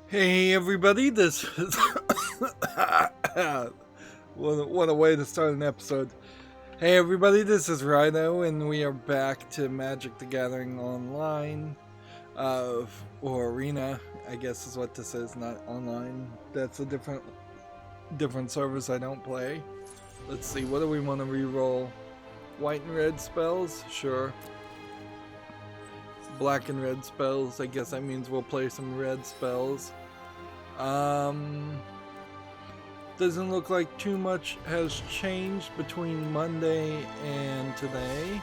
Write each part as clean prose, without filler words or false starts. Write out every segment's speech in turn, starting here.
Hey everybody, this is what a way to start an episode. Hey everybody, this is Rydo and we are back to Magic the Gathering Online, or Arena, I guess is what this is, not online. That's a different service I don't play. Let's see, what do we want to reroll? White and red spells? Sure. Black and red spells, I guess that means we'll play some red spells. Doesn't look like too much has changed between Monday and today.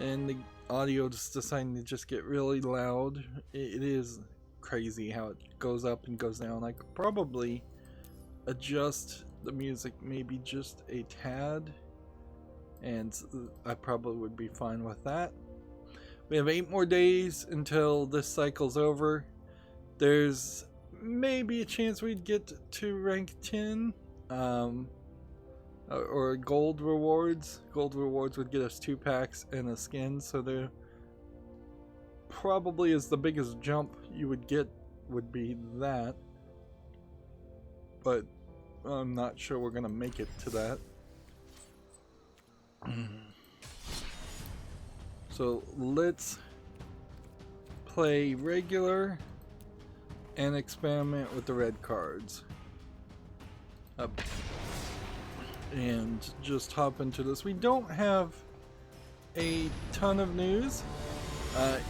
And the audio just deciding to just get really loud. It is crazy how it goes up and goes down. I could probably adjust the music maybe just a tad, and I probably would be fine with that. We have 8 more days until this cycle's over. There's maybe a chance we'd get to rank 10, or gold rewards. Gold rewards would get us 2 packs and a skin, so there probably is the biggest jump you would get would be that. But I'm not sure we're gonna make it to that. So let's play regular and experiment with the red cards. And just hop into this. We don't have a ton of news.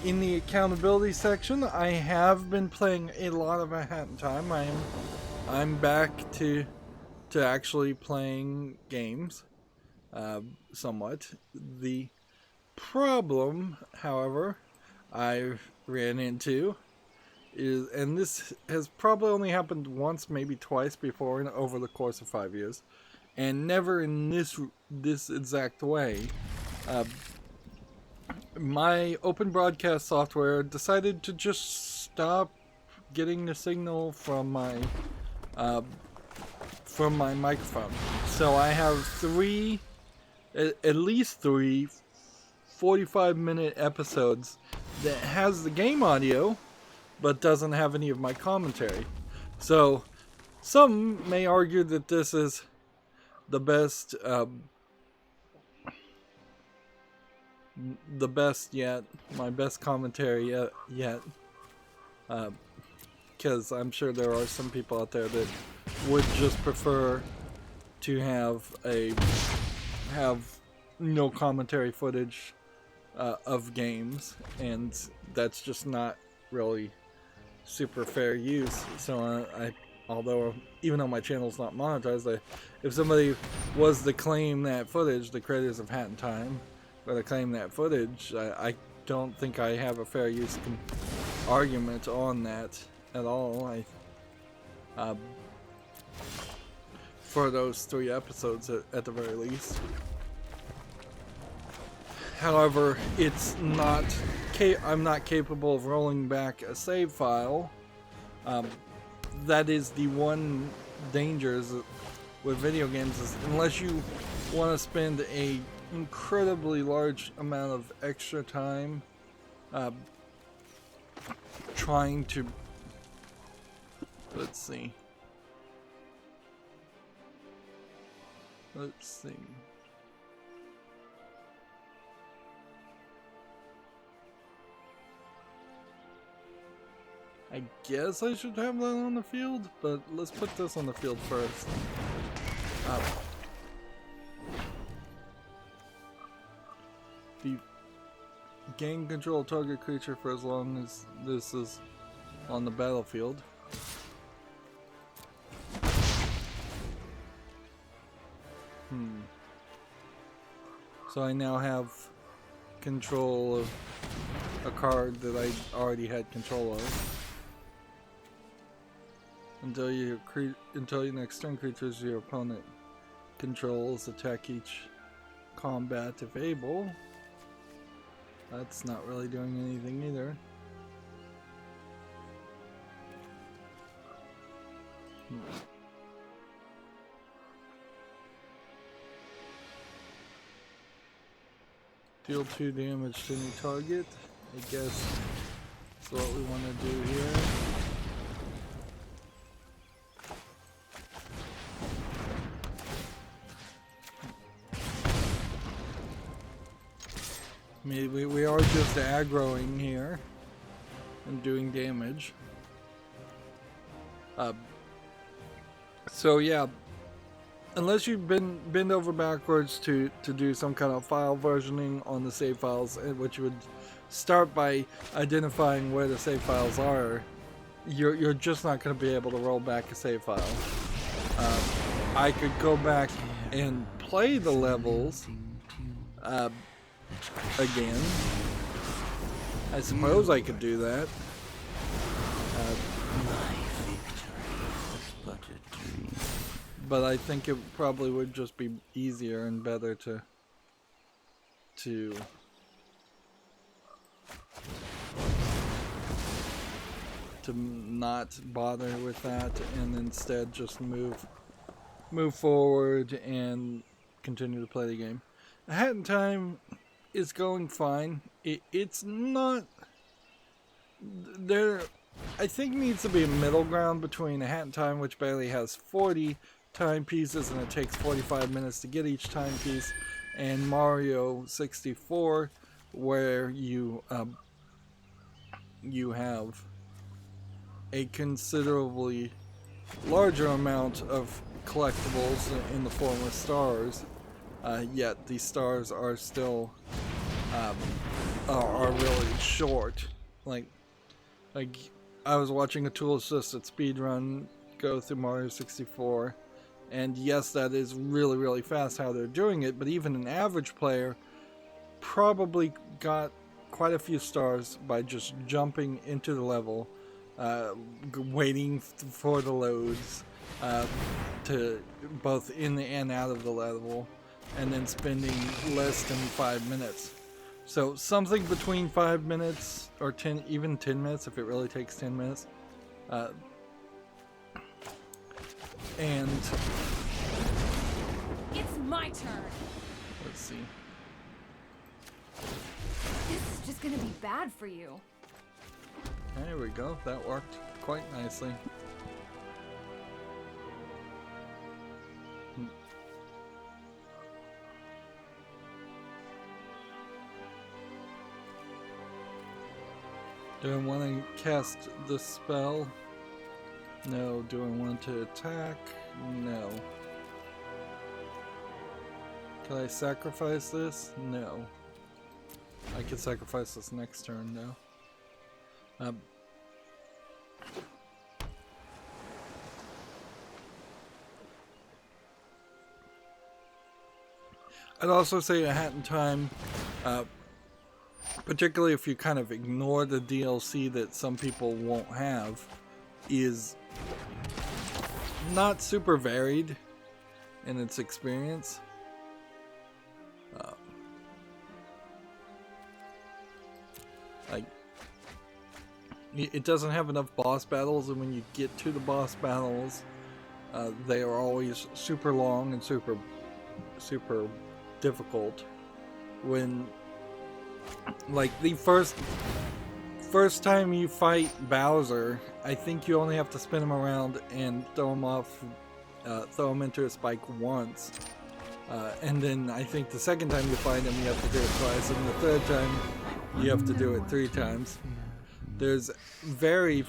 In the accountability section, I have been playing a lot of A Hat in Time. I'm back to actually playing games, somewhat. The problem, however, I ran into is, and this has probably only happened once, maybe twice before over the course of 5 years, and never in this exact way. My open broadcast software decided to just stop getting the signal from my microphone. So I have at least three 45-minute episodes that has the game audio but doesn't have any of my commentary. So some may argue that this is the best yet, my best commentary yet, because I'm sure there are some people out there that would just prefer to have no commentary footage of games, and that's just not really super fair use. So even though my channel's not monetized, if somebody was to claim that footage, the creators of Hat in Time were to claim that footage, I don't think I have a fair use argument on that at all. For those 3 episodes at the very least. However, I'm not capable of rolling back a save file. That is the one danger with video games, is unless you want to spend a incredibly large amount of extra time trying to, let's see. I guess I should have that on the field, but let's put this on the field first. The gain control of target creature for as long as this is on the battlefield. So I now have control of a card that I already had control of. Until your next turn, creatures your opponent controls attack each combat if able. That's not really doing anything either. Deal 2 damage to any target. I guess that's what we want to do here. I mean, we are just aggroing here and doing damage. So yeah, unless you bend over backwards to do some kind of file versioning on the save files, which would start by identifying where the save files are, you're just not going to be able to roll back a save file. I could go back and play the levels again. I suppose I could do that. But I think it probably would just be easier and better to not bother with that and instead just move forward and continue to play the game. A Hat in Time is going fine. It's not there. I think needs to be a middle ground between A Hat in Time, which barely has 40 timepieces and it takes 45 minutes to get each timepiece, and Mario 64, where you have a considerably larger amount of collectibles in the form of stars, yet these stars are still are really short. Like I was watching a tool assisted speedrun go through Mario 64, and yes, that is really, really fast how they're doing it, but even an average player probably got quite a few stars by just jumping into the level, waiting for the loads, to both in and out of the level, and then spending less than 5 minutes. So something between 5 minutes or 10, even 10 minutes if it really takes 10 minutes. And it's my turn. Let's see. This is just gonna be bad for you. There we go. That worked quite nicely. Do I want to cast the spell? No. Do I want to attack? No. Can I sacrifice this? No. I can sacrifice this next turn, though. I'd also say A Hat in Time, particularly if you kind of ignore the DLC that some people won't have, is not super varied in its experience. Like, it doesn't have enough boss battles, and when you get to the boss battles, they are always super long and super difficult. When, like, the first time you fight Bowser, I think you only have to spin him around and throw him into a spike once, and then I think the second time you fight him you have to do it twice, and the third time you have to do it 3 times. There's very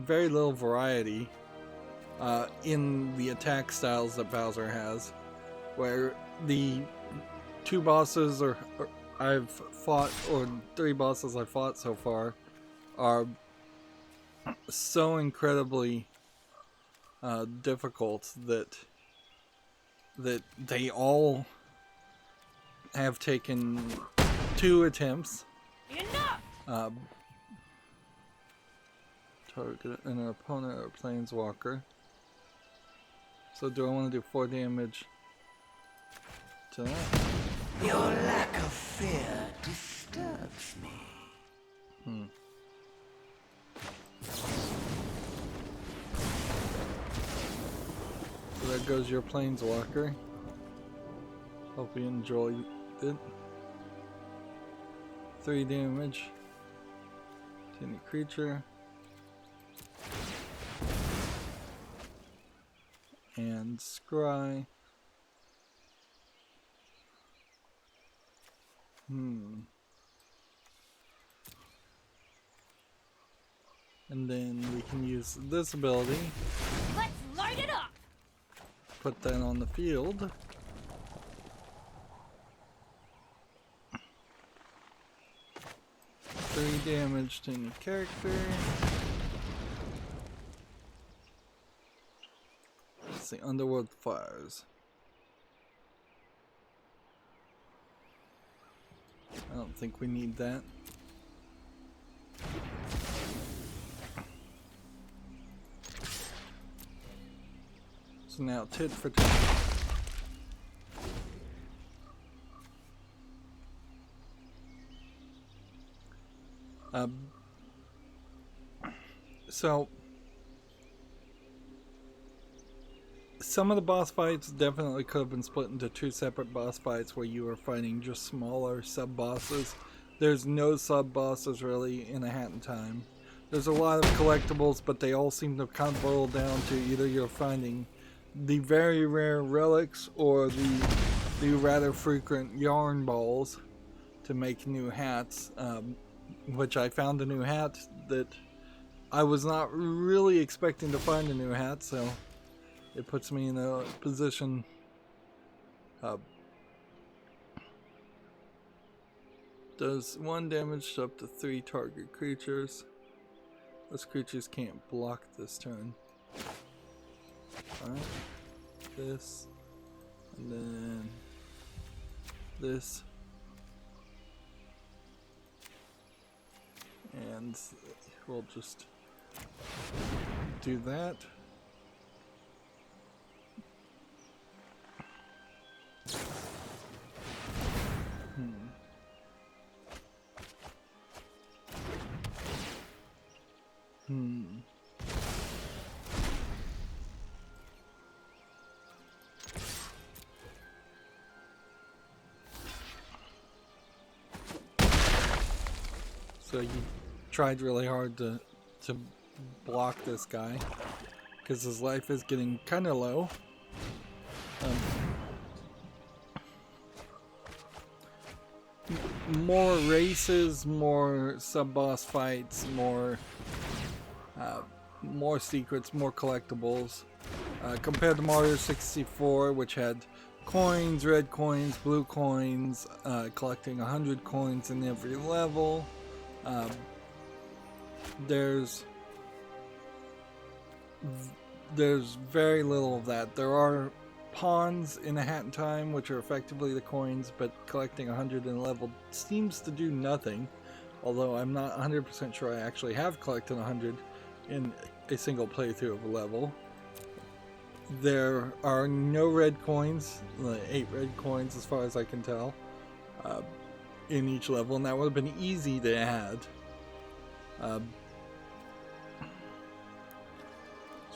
little variety in the attack styles that Bowser has, where the 2 bosses I've fought, or 3 bosses I've fought so far, are so incredibly difficult that they all have taken 2 attempts. Enough! Target an opponent or planeswalker. So do I want to do 4 damage to that? Your lack of fear disturbs me. So there goes your planeswalker. Hope you enjoyed it. 3 damage to any creature. And scry. And then we can use this ability. Let's light it up. Put that on the field. Three damage to any character. Let's see, Underworld Fires. I don't think we need that. So now tit for tat. So some of the boss fights definitely could have been split into two separate boss fights where you were fighting just smaller sub-bosses. There's no sub-bosses really in A Hat in Time. There's a lot of collectibles, but they all seem to kind of boil down to either you're finding the very rare relics or the rather frequent yarn balls to make new hats, which I found a new hat that I was not really expecting to find a new hat, so it puts me in a position does 1 damage to up to 3 target creatures. Those creatures can't block this turn. Alright. This. And then this. And we'll just do that. So you tried really hard to block this guy because his life is getting kind of low. More races, more sub-boss fights, more secrets, more collectibles. Compared to Mario 64, which had coins, red coins, blue coins, collecting 100 coins in every level. There's very little of that. There are pawns in A Hat in Time, which are effectively the coins, but collecting 100 in a level seems to do nothing. Although I'm not 100% sure I actually have collected 100 in a single playthrough of a level. There are no red coins, 8 red coins as far as I can tell, in each level, and that would have been easy to add. Let's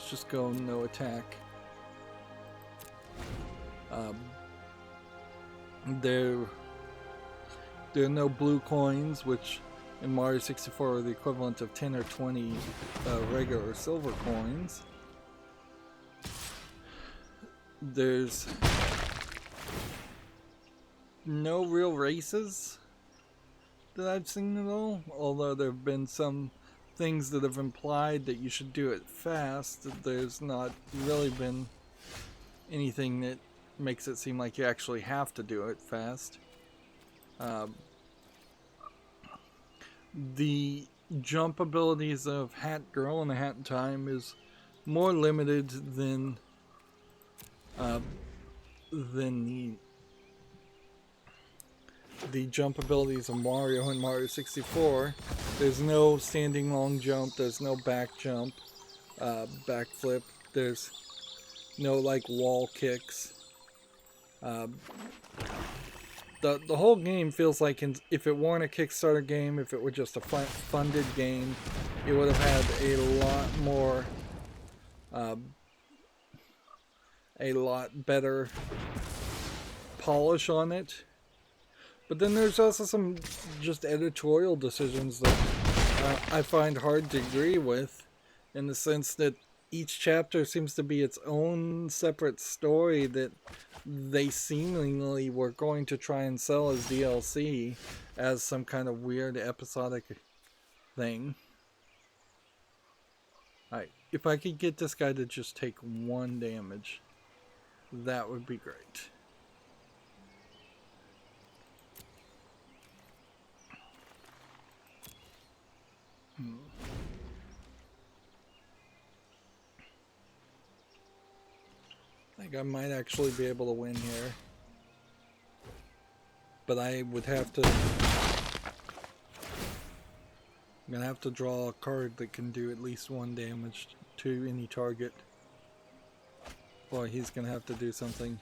just go no attack. There are no blue coins, which in Mario 64 are the equivalent of 10 or 20 regular silver coins. There's no real races that I've seen at all, although there have been some things that have implied that you should do it fast. There's not really been anything that makes it seem like you actually have to do it fast. The jump abilities of Hat Girl and A Hat in Time is more limited than the jump abilities of Mario and Mario 64. There's no standing long jump, there's no back jump, backflip, there's no like wall kicks. The whole game feels like if it weren't a Kickstarter game, if it were just a funded game, it would have had a lot better polish on it. But then there's also some just editorial decisions that I find hard to agree with, in the sense that each chapter seems to be its own separate story that they seemingly were going to try and sell as DLC, as some kind of weird episodic thing. Alright, if I could get this guy to just take 1 damage, that would be great. I think I might actually be able to win here. But I would have to... I'm gonna have to draw a card that can do at least 1 damage to any target. Or he's gonna have to do something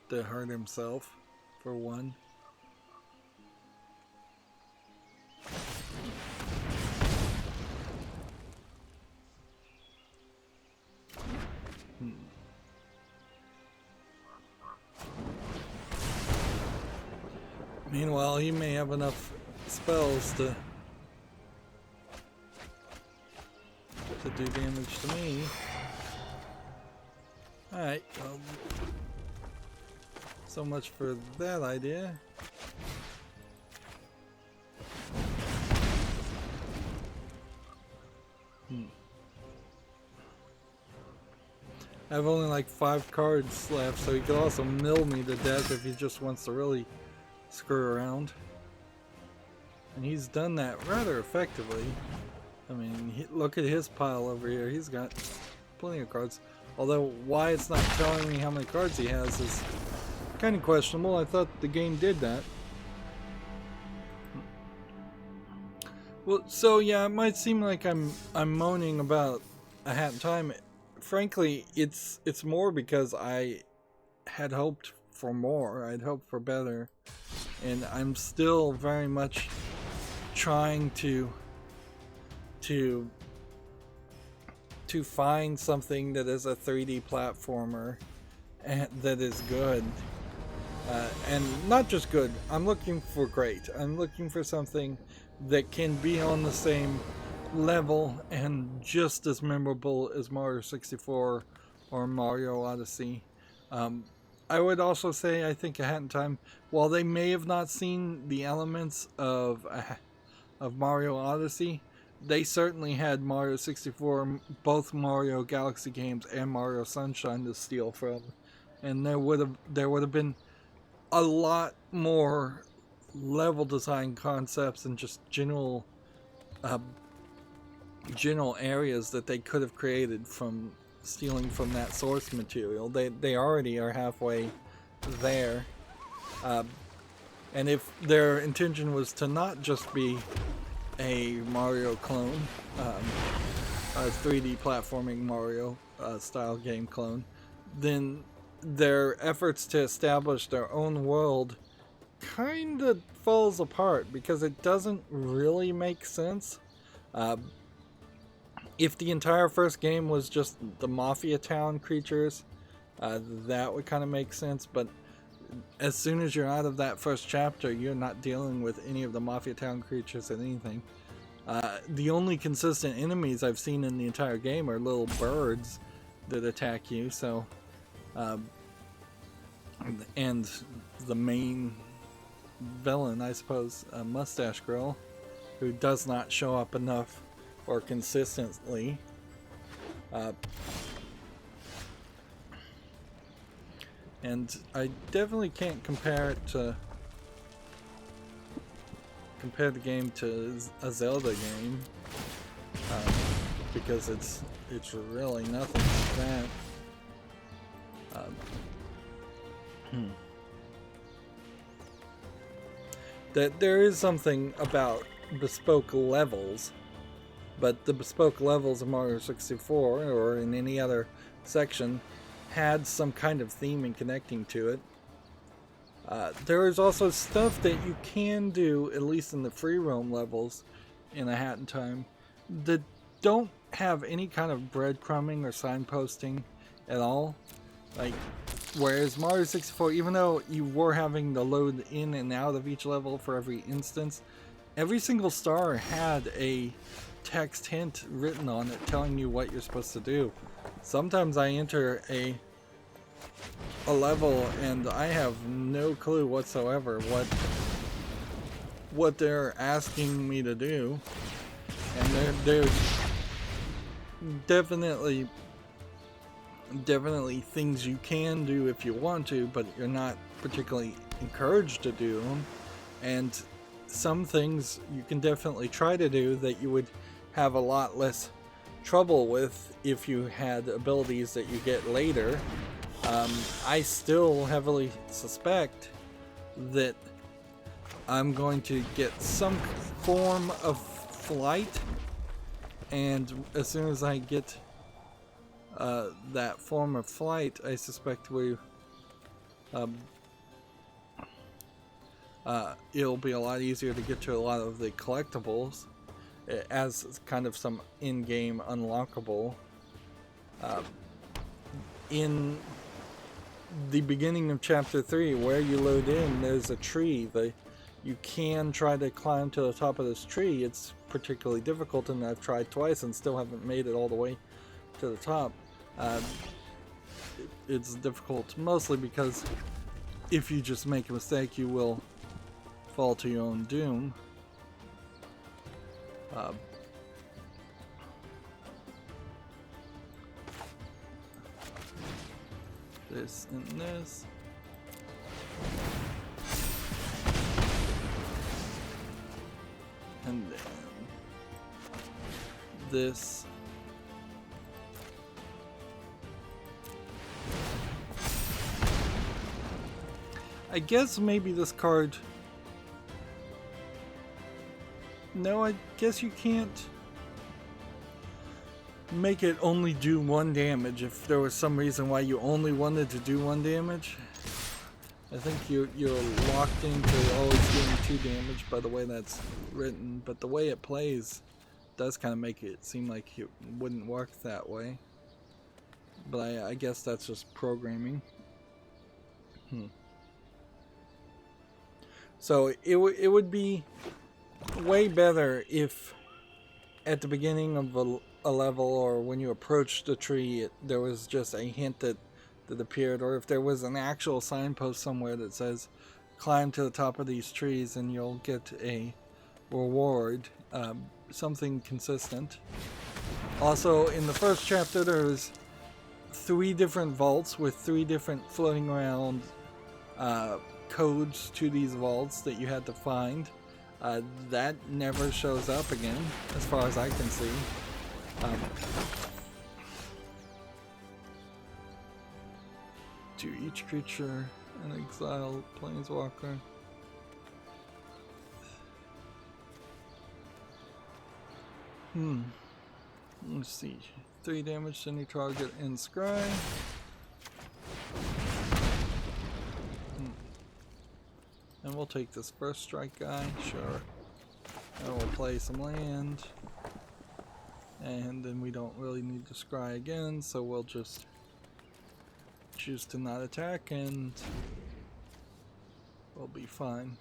to hurt himself for 1. Meanwhile, he may have enough spells to do damage to me. Alright, well, so much for that idea. I have only like 5 cards left, so he could also mill me to death if he just wants to really screw around. And he's done that rather effectively. I mean, look at his pile over here. He's got plenty of cards. Although, why it's not telling me how many cards he has is kind of questionable. I thought the game did that. Well, so yeah, it might seem like I'm moaning about A Hat in Time. Frankly, it's more because I had hoped for more. I'd hoped for better. And I'm still very much trying to find something that is a 3D platformer and that is good, and not just good. I'm looking for great. I'm looking for something that can be on the same level and just as memorable as Mario 64 or Mario Odyssey. I would also say I think A Hat in Time, while they may have not seen the elements of Mario Odyssey, they certainly had Mario 64, both Mario Galaxy games and Mario Sunshine to steal from, and there would have been a lot more level design concepts and just general areas that they could have created from stealing from that source material. They already are halfway there, and if their intention was to not just be a Mario clone, a 3D platforming Mario style game clone, then their efforts to establish their own world kind of falls apart because it doesn't really make sense. If the entire first game was just the Mafia Town creatures, that would kind of make sense, but as soon as you're out of that first chapter, you're not dealing with any of the Mafia Town creatures and anything. The only consistent enemies I've seen in the entire game are little birds that attack you, so and the main villain, I suppose, Mustache Girl, who does not show up enough or consistently. And I definitely can't compare the game to a Zelda game, because it's really nothing like that. That there is something about bespoke levels, but the bespoke levels of Mario 64 or in any other section had some kind of theme and connecting to it. There is also stuff that you can do, at least in the free roam levels in A Hat in Time, that don't have any kind of breadcrumbing or signposting at all. Like, whereas Mario 64, even though you were having to load in and out of each level for every instance, every single star had a text hint written on it telling you what you're supposed to do. Sometimes I enter a level and I have no clue whatsoever what they're asking me to do, and definitely things you can do if you want to, but you're not particularly encouraged to do them. And some things you can definitely try to do that you would have a lot less trouble with if you had abilities that you get later. I still heavily suspect that I'm going to get some form of flight, and as soon as I get that form of flight, I suspect it'll be a lot easier to get to a lot of the collectibles as kind of some in-game unlockable. In the beginning of chapter 3, where you load in, there's a tree. You can try to climb to the top of this tree. It's particularly difficult, and I've tried twice and still haven't made it all the way to the top. It's difficult mostly because if you just make a mistake, you will fall to your own doom. This and this. And then this. I guess maybe this card... No, I guess you can't make it only do 1 damage if there was some reason why you only wanted to do 1 damage. I think you're locked into always doing 2 damage by the way that's written, but the way it plays does kind of make it seem like it wouldn't work that way. But I guess that's just programming. So it would be way better if at the beginning of a level, or when you approached a tree, there was just a hint that appeared, or if there was an actual signpost somewhere that says climb to the top of these trees and you'll get a reward, something consistent. Also, in the first chapter there was 3 different vaults with 3 different floating around codes to these vaults that you had to find. That never shows up again, as far as I can see. To each creature, an exiled planeswalker. Let's see. 3 damage to any target in scry. And we'll take this first strike guy, sure. And we'll play some land. And then we don't really need to scry again, so we'll just choose to not attack and we'll be fine.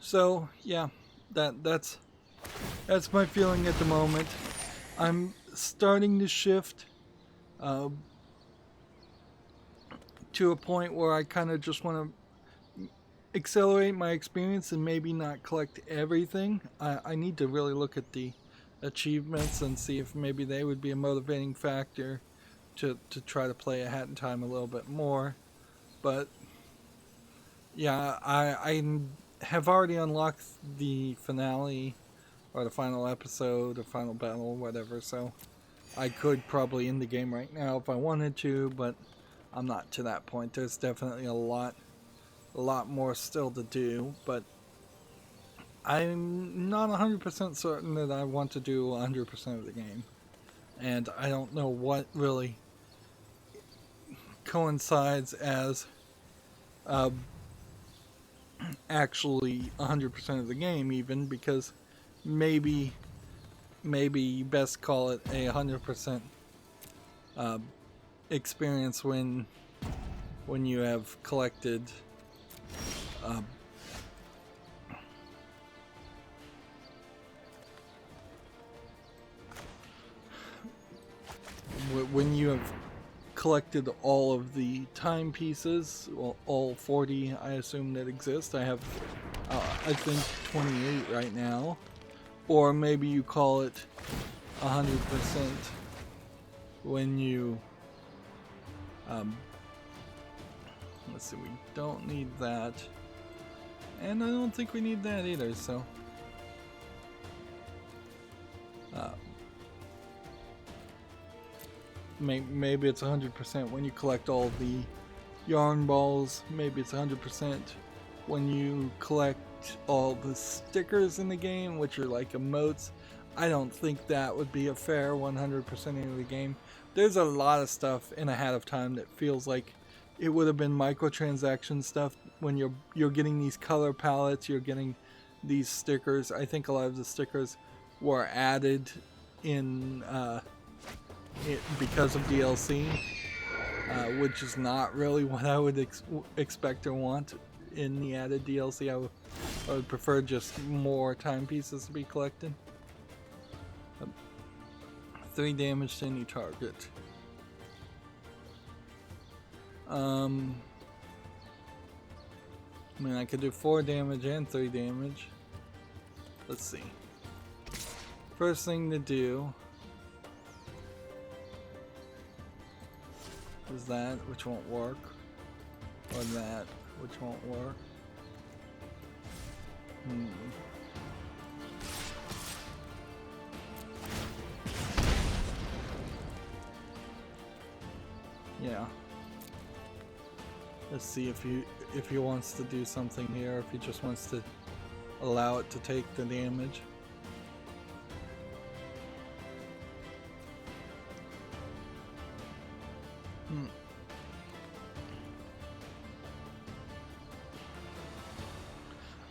So yeah, that's my feeling at the moment. I'm starting to shift to a point where I kind of just want to accelerate my experience and maybe not collect everything. I need to really look at the achievements and see if maybe they would be a motivating factor to try to play A Hat in Time a little bit more. But yeah, I have already unlocked the finale, or the final episode, or final battle, whatever, so I could probably end the game right now if I wanted to, but I'm not to that point. There's definitely a lot more still to do, but I'm not 100% certain that I want to do 100% of the game. And I don't know what really coincides as actually 100% of the game, even, because maybe you best call it a 100% experience when you have collected collected all of the timepieces, well, all 40 I assume that exist. I have, I think 28 right now, or maybe you call it 100% when you, let's see, we don't need that, and I don't think we need that either, so, maybe it's 100% when you collect all the yarn balls. Maybe it's 100% when you collect all the stickers in the game, which are like emotes. I don't think that would be a fair 100% of the game. There's a lot of stuff in Ahead of Time that feels like it would have been microtransaction stuff. When you're getting these color palettes, you're getting these stickers. I think a lot of the stickers were added in because of DLC, which is not really what I would expect or want in the added DLC. I would prefer just more timepieces to be collected. 3 damage to any target. I mean, I could do 4 damage and 3 damage. Let's see. First thing to do is that, which won't work, or that, which won't work. Yeah. Let's see if he wants to do something here, if he just wants to allow it to take the damage.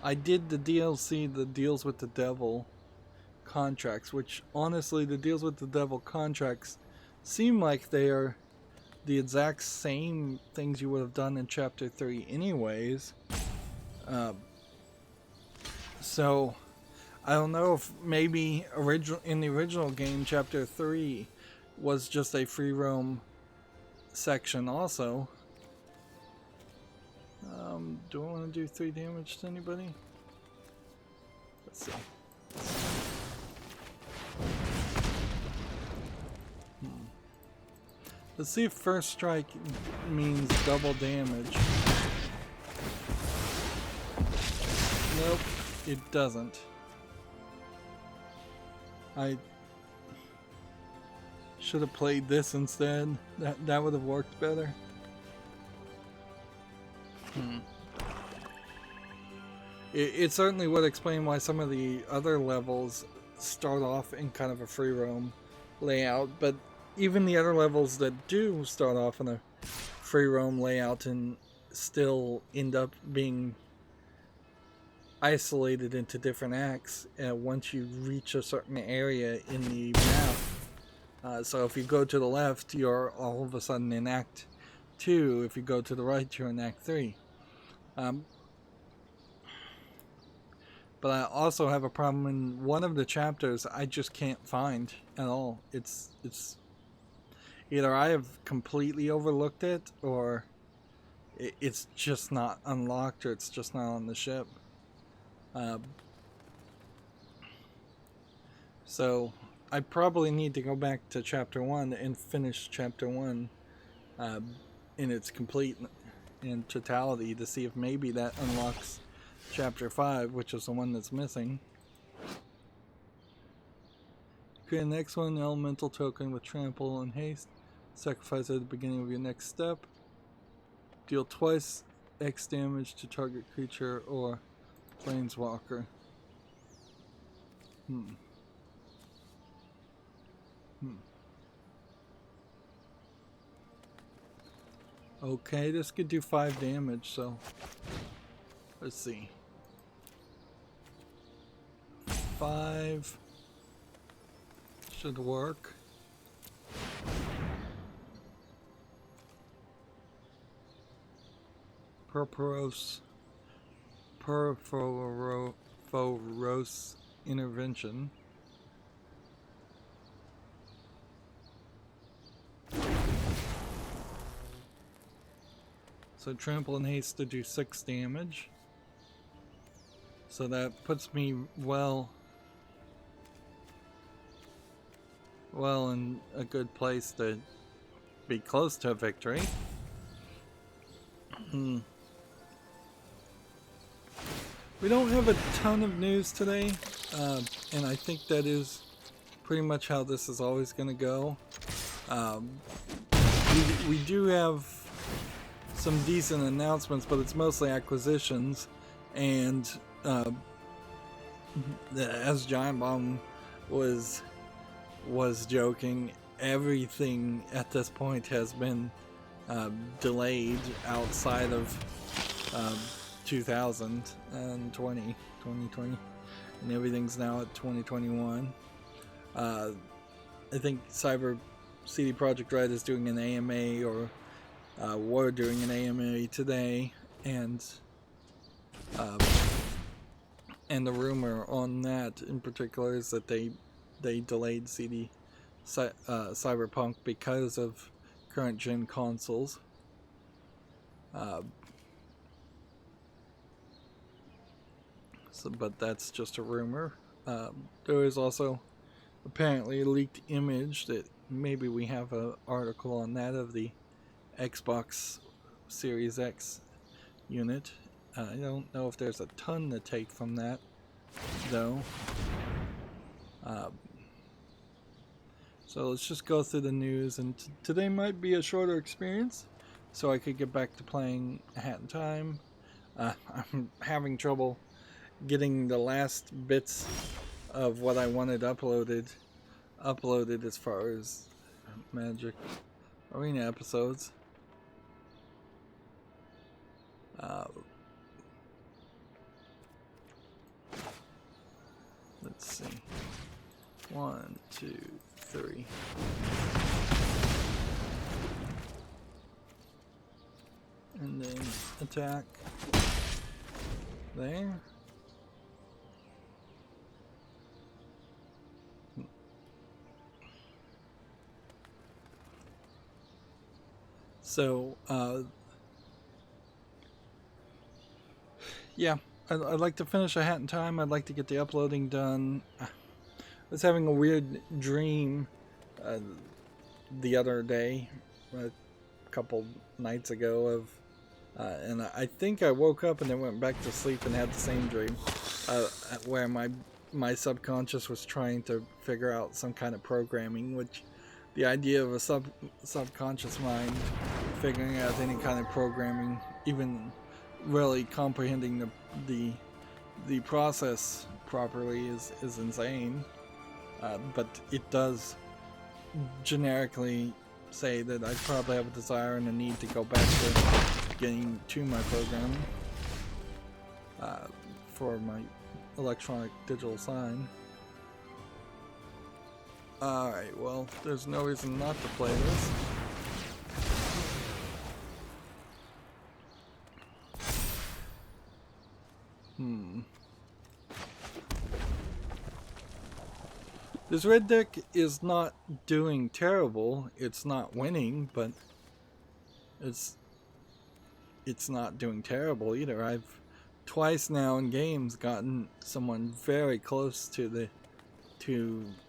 I did the DLC that deals with the devil contracts, which honestly, the deals with the devil contracts seem like they are the exact same things you would have done in Chapter 3 anyways. So I don't know if maybe in the original game, Chapter 3 was just a free roam section also. Do I want to do 3 damage to anybody? Let's see. Let's see if first strike means double damage. Nope, it doesn't. I should have played this instead. That would have worked better. It certainly would explain why some of the other levels start off in kind of a free roam layout, but even the other levels that do start off in a free roam layout and still end up being isolated into different acts once you reach a certain area in the map. So if you go to the left, you're all of a sudden in Act 2. If you go to the right, you're in Act 3. But I also have a problem in one of the chapters I just can't find at all. It's either I have completely overlooked it, or it's just not unlocked, or it's just not on the ship. So I probably need to go back to Chapter 1 and finish Chapter 1 in its complete in totality to see if maybe that unlocks Chapter 5, which is the one that's missing. Create the next one, elemental token with trample and haste. Sacrifice at the beginning of your next step. Deal twice X damage to target creature or planeswalker. Okay, this could do 5 damage, so let's see. 5 should work. Purpose intervention. So trample and haste to do 6 damage. So that puts me well in a good place to be close to a victory. We don't have a ton of news today, and I think that is pretty much how this is always going to go. We do have some decent announcements, but it's mostly acquisitions, and as Giant Bomb was joking, everything at this point has been delayed outside of 2020, and everything's now at 2021. I think CD Projekt Red is doing an AMA, or we're doing an AMA today, and the rumor on that in particular is that they delayed Cyberpunk because of current gen consoles. But that's just a rumor. There is also apparently a leaked image that maybe we have an article on that of the Xbox Series X unit. I don't know if there's a ton to take from that, though. So let's just go through the news, and today might be a shorter experience, so I could get back to playing Hat in Time. I'm having trouble getting the last bits of what I wanted uploaded as far as Magic Arena episodes. Let's see. 1, 2, 3. And then attack there. So, yeah, I'd like to finish a Hat in Time. I'd like to get the uploading done. I was having a weird dream the other day, a couple nights ago, of and I think I woke up and then went back to sleep and had the same dream, where my subconscious was trying to figure out some kind of programming, which the idea of a subconscious mind figuring out any kind of programming, even really comprehending the process properly, is insane. But it does generically say that I probably have a desire and a need to go back to getting to my programming for my electronic digital sign. Alright, well, there's no reason not to play this. This red deck is not doing terrible. It's not winning, but it's not doing terrible either. I've twice now in games gotten someone very close to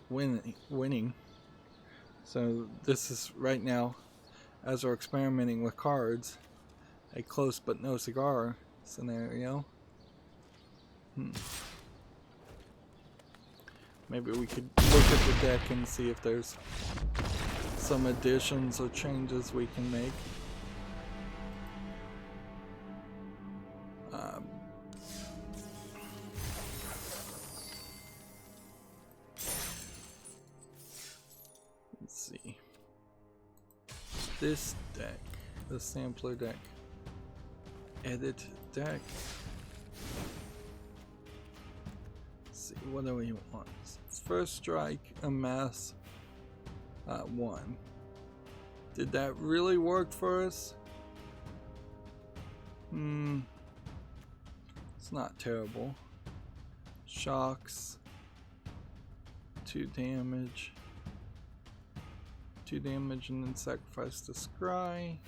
winning. So this is right now, as we're experimenting with cards, a close but no cigar scenario. Maybe we could look at the deck and see if there's some additions or changes we can make. Let's see. This deck, the sampler deck. Edit deck. What do we want? First strike, amass 1. Did that really work for us? It's not terrible. Shocks, 2 damage. 2 damage and then sacrifice the scry.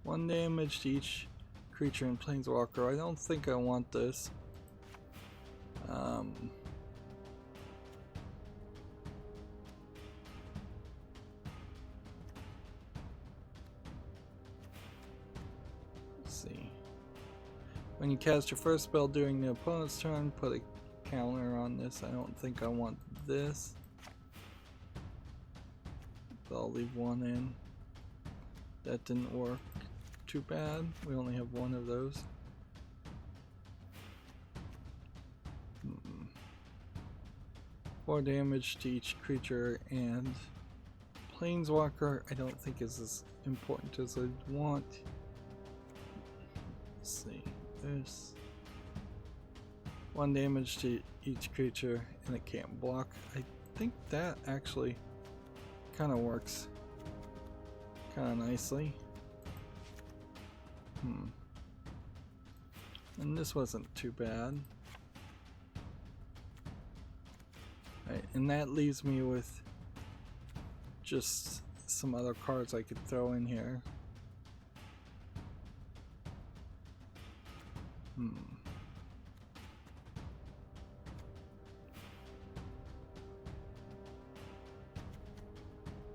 1 damage to each creature in Planeswalker. I don't think I want this. Let's see. When you cast your first spell during the opponent's turn, put a counter on this. I don't think I want this. But I'll leave 1 in. That didn't work too bad. We only have 1 of those. 4 damage to each creature, and Planeswalker I don't think is as important as I want. Let's see. There's 1 damage to each creature and it can't block. I think that actually kind of works kind of nicely. And this wasn't too bad. Right, and that leaves me with just some other cards I could throw in here.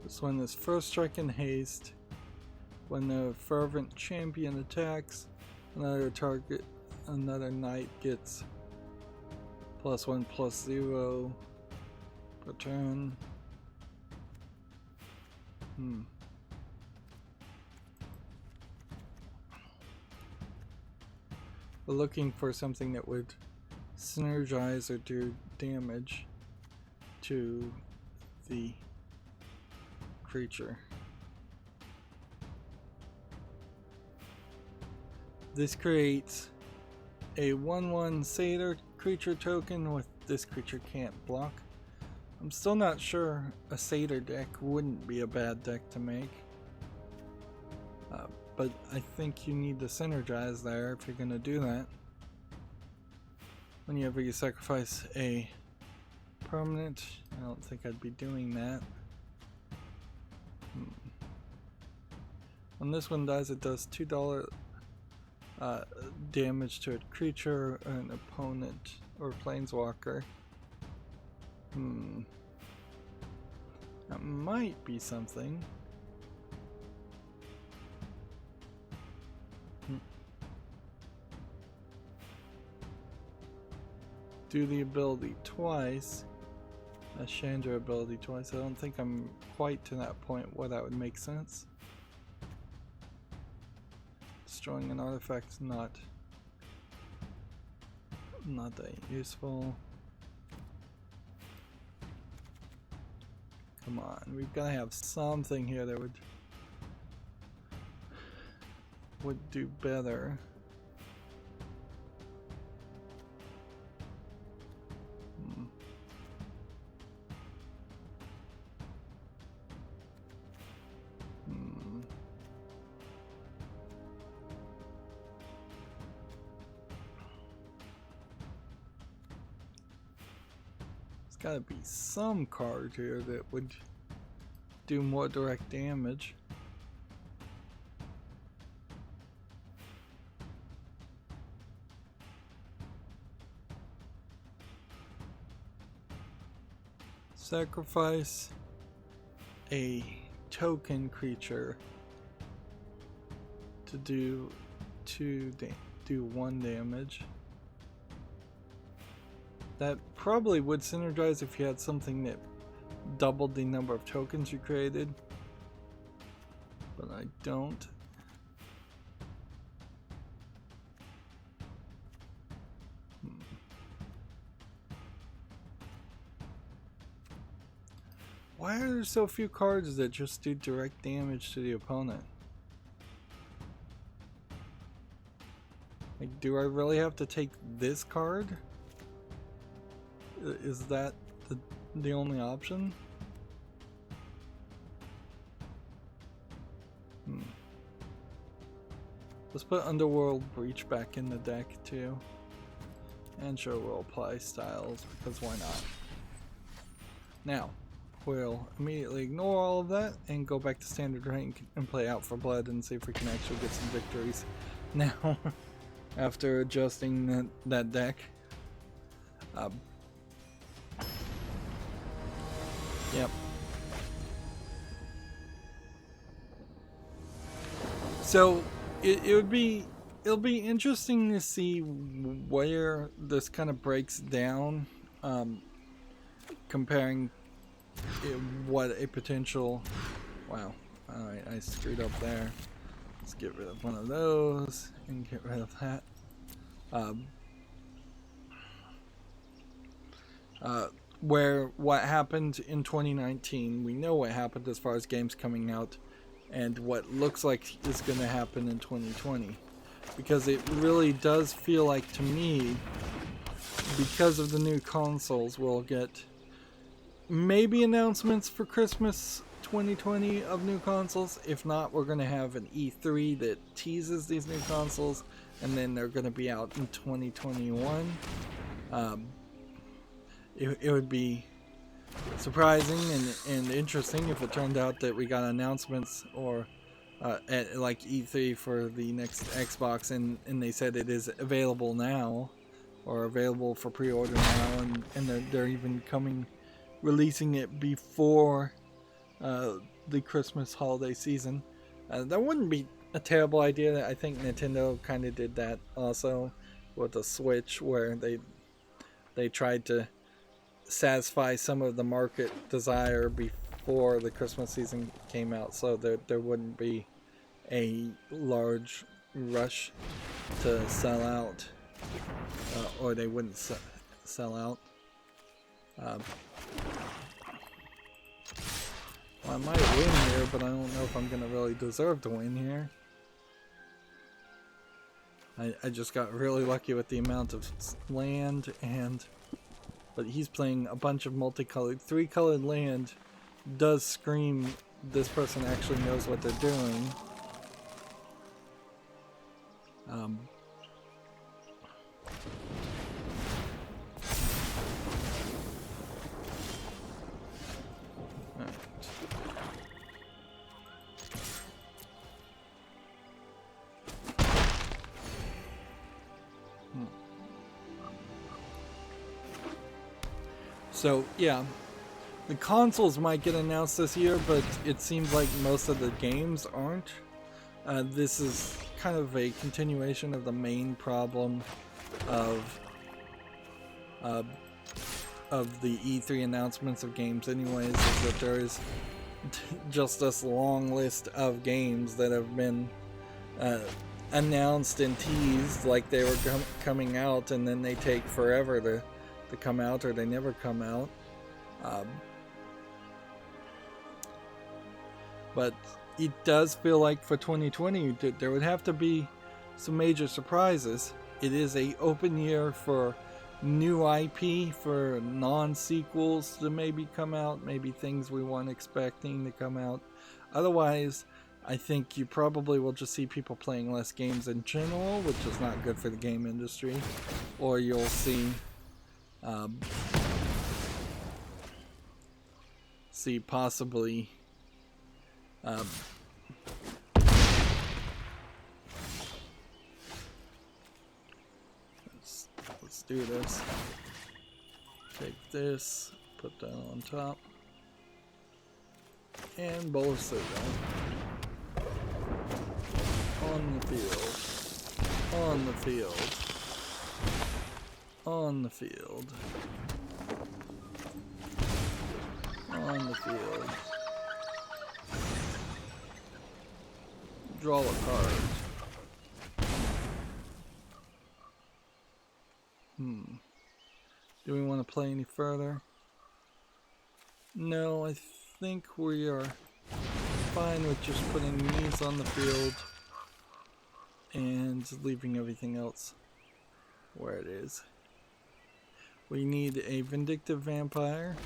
This one is first strike and haste. When the fervent champion attacks, another knight gets +1/+0 per turn. We're looking for something that would synergize or do damage to the creature. This creates a 1/1 satyr creature token with this creature can't block. I'm still not sure a satyr deck wouldn't be a bad deck to make. But I think you need to synergize there if you're going to do that. Whenever you sacrifice a permanent, I don't think I'd be doing that. When this one dies, it does $2 damage to a creature, an opponent, or planeswalker. That might be something. Do the ability twice. A Chandra ability twice. I don't think I'm quite to that point where that would make sense. Destroying an artifact, not that useful. Come on, we've got to have something here that would do better. Gotta be some card here that would do more direct damage. Sacrifice a token creature to do 1 damage. That probably would synergize if you had something that doubled the number of tokens you created, but I don't. Why are there so few cards that just do direct damage to the opponent? Like, do I really have to take this card? Is that the only option? Let's put Underworld Breach back in the deck too. And sure, we'll apply styles because why not? Now, we'll immediately ignore all of that and go back to standard rank and play Out for Blood and see if we can actually get some victories now after adjusting that deck. Yep. So it'll be interesting to see where this kind of breaks down, comparing what a potential. Wow. All right, I screwed up there. Let's get rid of one of those and get rid of that. Where what happened in 2019, we know what happened as far as games coming out, and what looks like is going to happen in 2020, because it really does feel like to me, because of the new consoles, we'll get maybe announcements for Christmas 2020 of new consoles. If not, we're going to have an E3 that teases these new consoles, and then they're going to be out in 2021. It would be surprising and interesting if it turned out that we got announcements or at like E3 for the next Xbox, and they said it is available now, or available for pre-order now, and they're even releasing it before the Christmas holiday season. That wouldn't be a terrible idea. I think Nintendo kind of did that also with the Switch, where they tried to satisfy some of the market desire before the Christmas season came out, so there wouldn't be a large rush to sell out, or they wouldn't sell out. Well, I might win here, but I don't know if I'm gonna really deserve to win here. I just got really lucky with the amount of land, but he's playing a bunch of multicolored. 3-colored land does scream this person actually knows what they're doing. So yeah, the consoles might get announced this year, but it seems like most of the games aren't. This is kind of a continuation of the main problem of the E3 announcements of games anyways, is that there is just this long list of games that have been announced and teased like they were coming out, and then they take forever to come out, or they never come out. But it does feel like for 2020 there would have to be some major surprises. It is an open year for new IP, for non-sequels to maybe come out, maybe things we weren't expecting to come out. Otherwise, I think you probably will just see people playing less games in general, which is not good for the game industry. Or you'll see possibly let's do this. Take this, put that on top, and bowl of cereal on the field, on the field, on the field, on the field. Draw a card. Do we want to play any further? No, I think we are fine with just putting these on the field and leaving everything else where it is. We need a vindictive vampire.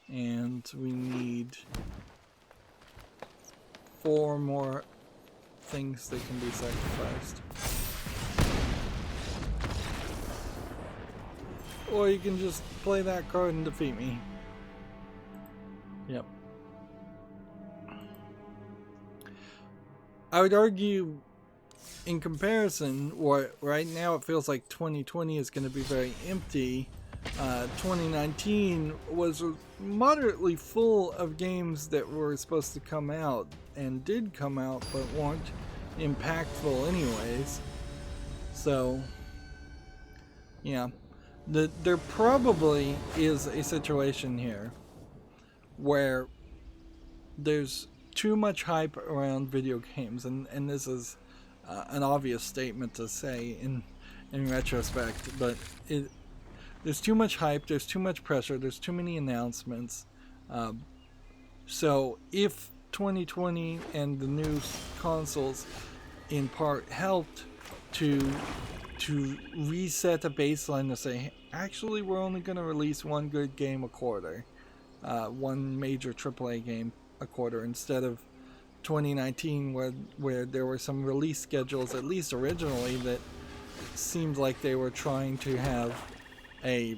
And we need 4 more things that can be sacrificed. or you can just play that card and defeat me. Yep. I would argue, in comparison, right now it feels like 2020 is going to be very empty. 2019 was moderately full of games that were supposed to come out and did come out but weren't impactful anyways. So, yeah, there probably is a situation here where there's too much hype around video games, and this is an obvious statement to say in retrospect, but there's too much hype, there's too much pressure, there's too many announcements. So if 2020 and the new consoles in part helped to reset a baseline to say, actually we're only going to release one good game a quarter, one major AAA game a quarter, instead of 2019 where there were some release schedules, at least originally, that seemed like they were trying to have a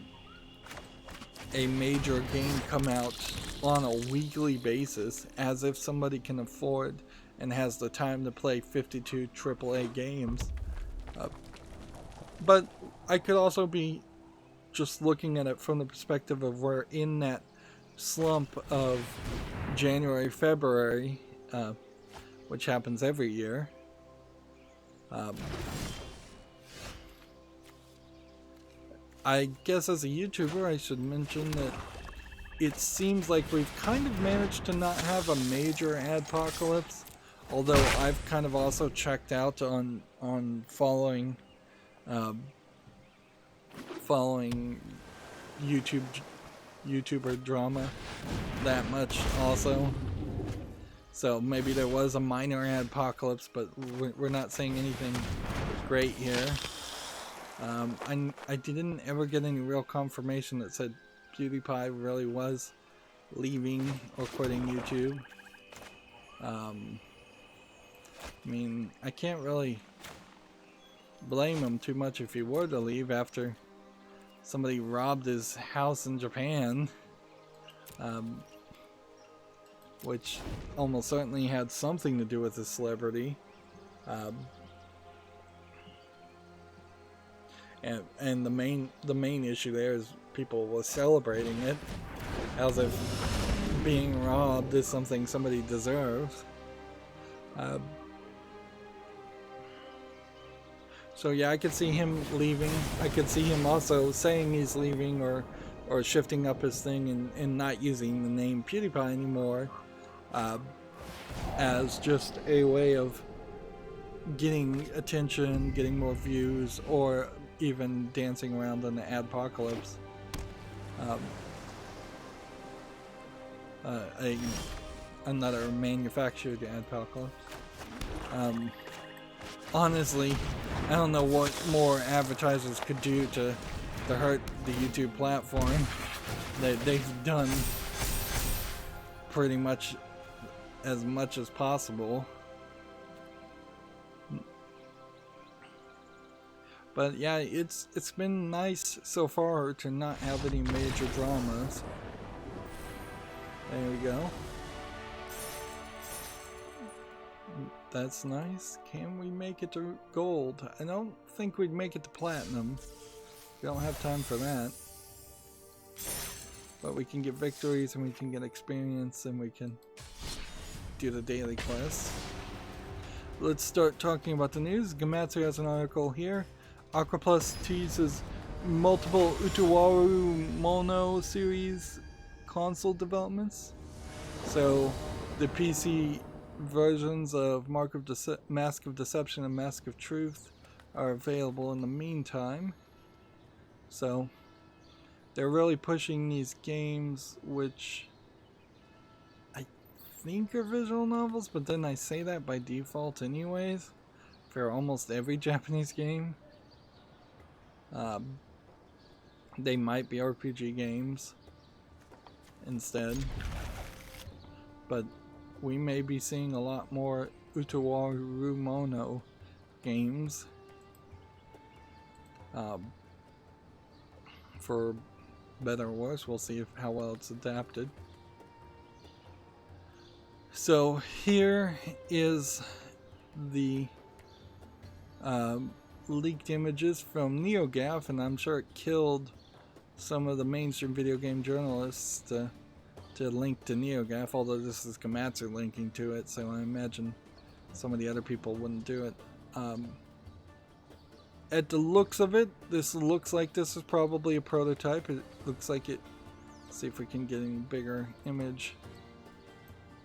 major game come out on a weekly basis, as if somebody can afford and has the time to play 52 AAA games. But I could also be just looking at it from the perspective of we're in that slump of January, February, which happens every year. I guess as a YouTuber I should mention that it seems like we've kind of managed to not have a major adpocalypse, although I've kind of also checked out on following YouTuber drama that much also. So maybe there was a minor adpocalypse, but we're not saying anything great here. I didn't ever get any real confirmation that said PewDiePie really was leaving or quitting YouTube. I mean, I can't really blame him too much if he were to leave after somebody robbed his house in Japan, which almost certainly had something to do with his celebrity. And the main issue there is people were celebrating it as if being robbed is something somebody deserves. So yeah, I could see him leaving. I could see him also saying he's leaving or shifting up his thing and not using the name PewDiePie anymore, as just a way of getting attention, getting more views, or even dancing around in the adpocalypse. Another manufactured adpocalypse. Honestly, I don't know what more advertisers could do to hurt the YouTube platform. They've done pretty much as possible. But yeah, it's been nice so far to not have any major dramas. There we go. That's nice. Can we make it to gold? I don't think we'd make it to platinum. We don't have time for that. But we can get victories and we can get experience and we can do the daily quests. Let's start talking about the news. Gamatsu has an article here. Aqua Plus teases multiple Utawaru Mono series console developments. So the PC versions of Mask of Deception and Mask of Truth are available in the meantime. So they're really pushing these games, which I think are visual novels, but then I say that by default anyways for almost every Japanese game. They might be RPG games instead, but we may be seeing a lot more Utawaru Mono for better or worse. We'll see how well it's adapted. So here is the leaked images from NeoGAF, and I'm sure it killed some of the mainstream video game journalists to link to NeoGAF, although this is Komatsu linking to it, so I imagine some of the other people wouldn't do it. At the looks of it, this looks like this is probably a prototype. It looks like it. Let's see if we can get any bigger image.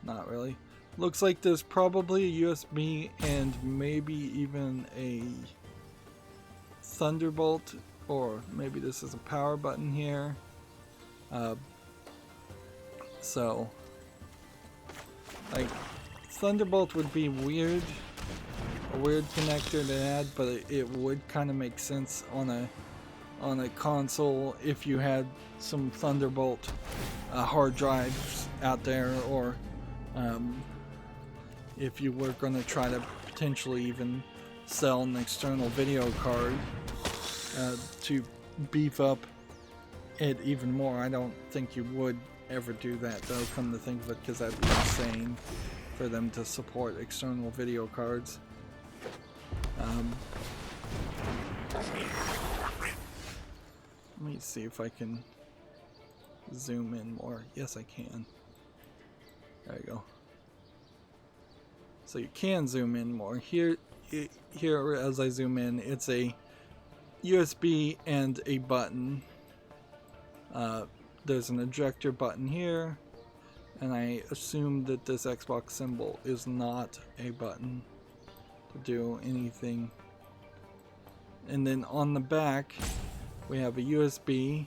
Not really. Looks like there's probably a USB and maybe even a Thunderbolt, or maybe this is a power button here. So, like, Thunderbolt would be weird. A weird connector to add, but it would kind of make sense on a console if you had some Thunderbolt hard drives out there, or if you were going to try to potentially even sell an external video card to beef up it even more. I don't think you would ever do that, though, come to think of it, because that'd be insane for them to support external video cards. Let me see if I can zoom in more. Yes, I can. There you go. So you can zoom in more. Here as I zoom in, it's a USB and a button. There's an ejector button here, and I assume that this Xbox symbol is not a button to do anything. And then on the back we have a USB.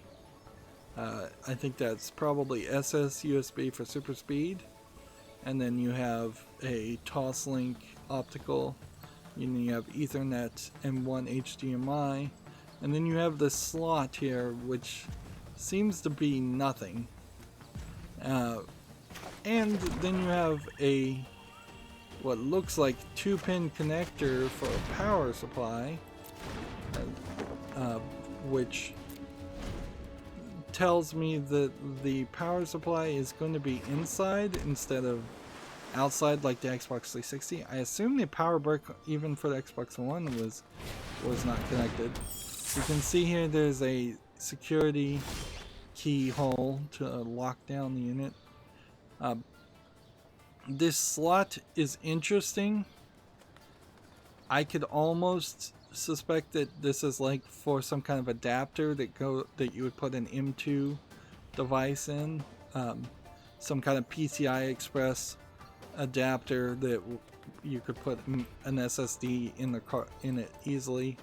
I think that's probably SS USB for super speed, and then you have a Toslink optical, and then you have Ethernet M1 HDMI, and then you have this slot here which seems to be nothing, and then you have a what looks like 2-pin connector for a power supply, which tells me that the power supply is going to be inside instead of outside like the Xbox 360. I assume the power brick, even for the Xbox One, was not connected. You can see here there's a security keyhole to lock down the unit. This slot is interesting. I could almost suspect that this is like for some kind of adapter that you would put an M2 device in, some kind of PCI Express adapter that you could put an SSD in it easily.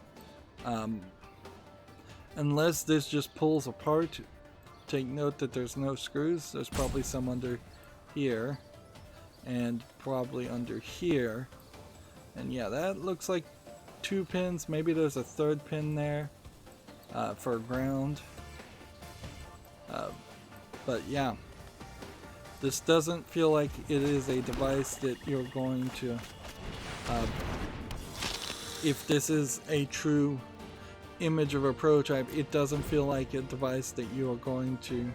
Unless this just pulls apart, take note that there's no screws. There's probably some under here and probably under here, and yeah, that looks like 2 pins. Maybe there's a 3rd pin there for ground, but yeah, this doesn't feel like it is a device that you're going to, if this is a true image of a prototype, it doesn't feel like a device that you are going to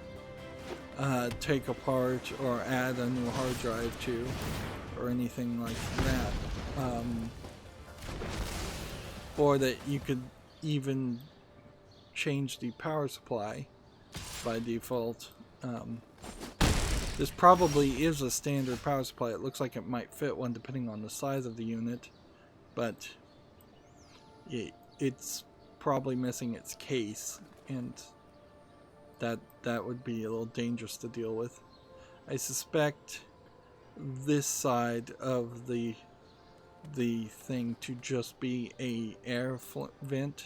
take apart or add a new hard drive to or anything like that, or that you could even change the power supply by default. This probably is a standard power supply. It looks like it might fit one depending on the size of the unit, but it's probably missing its case, and that would be a little dangerous to deal with. I suspect this side of the thing to just be a air vent,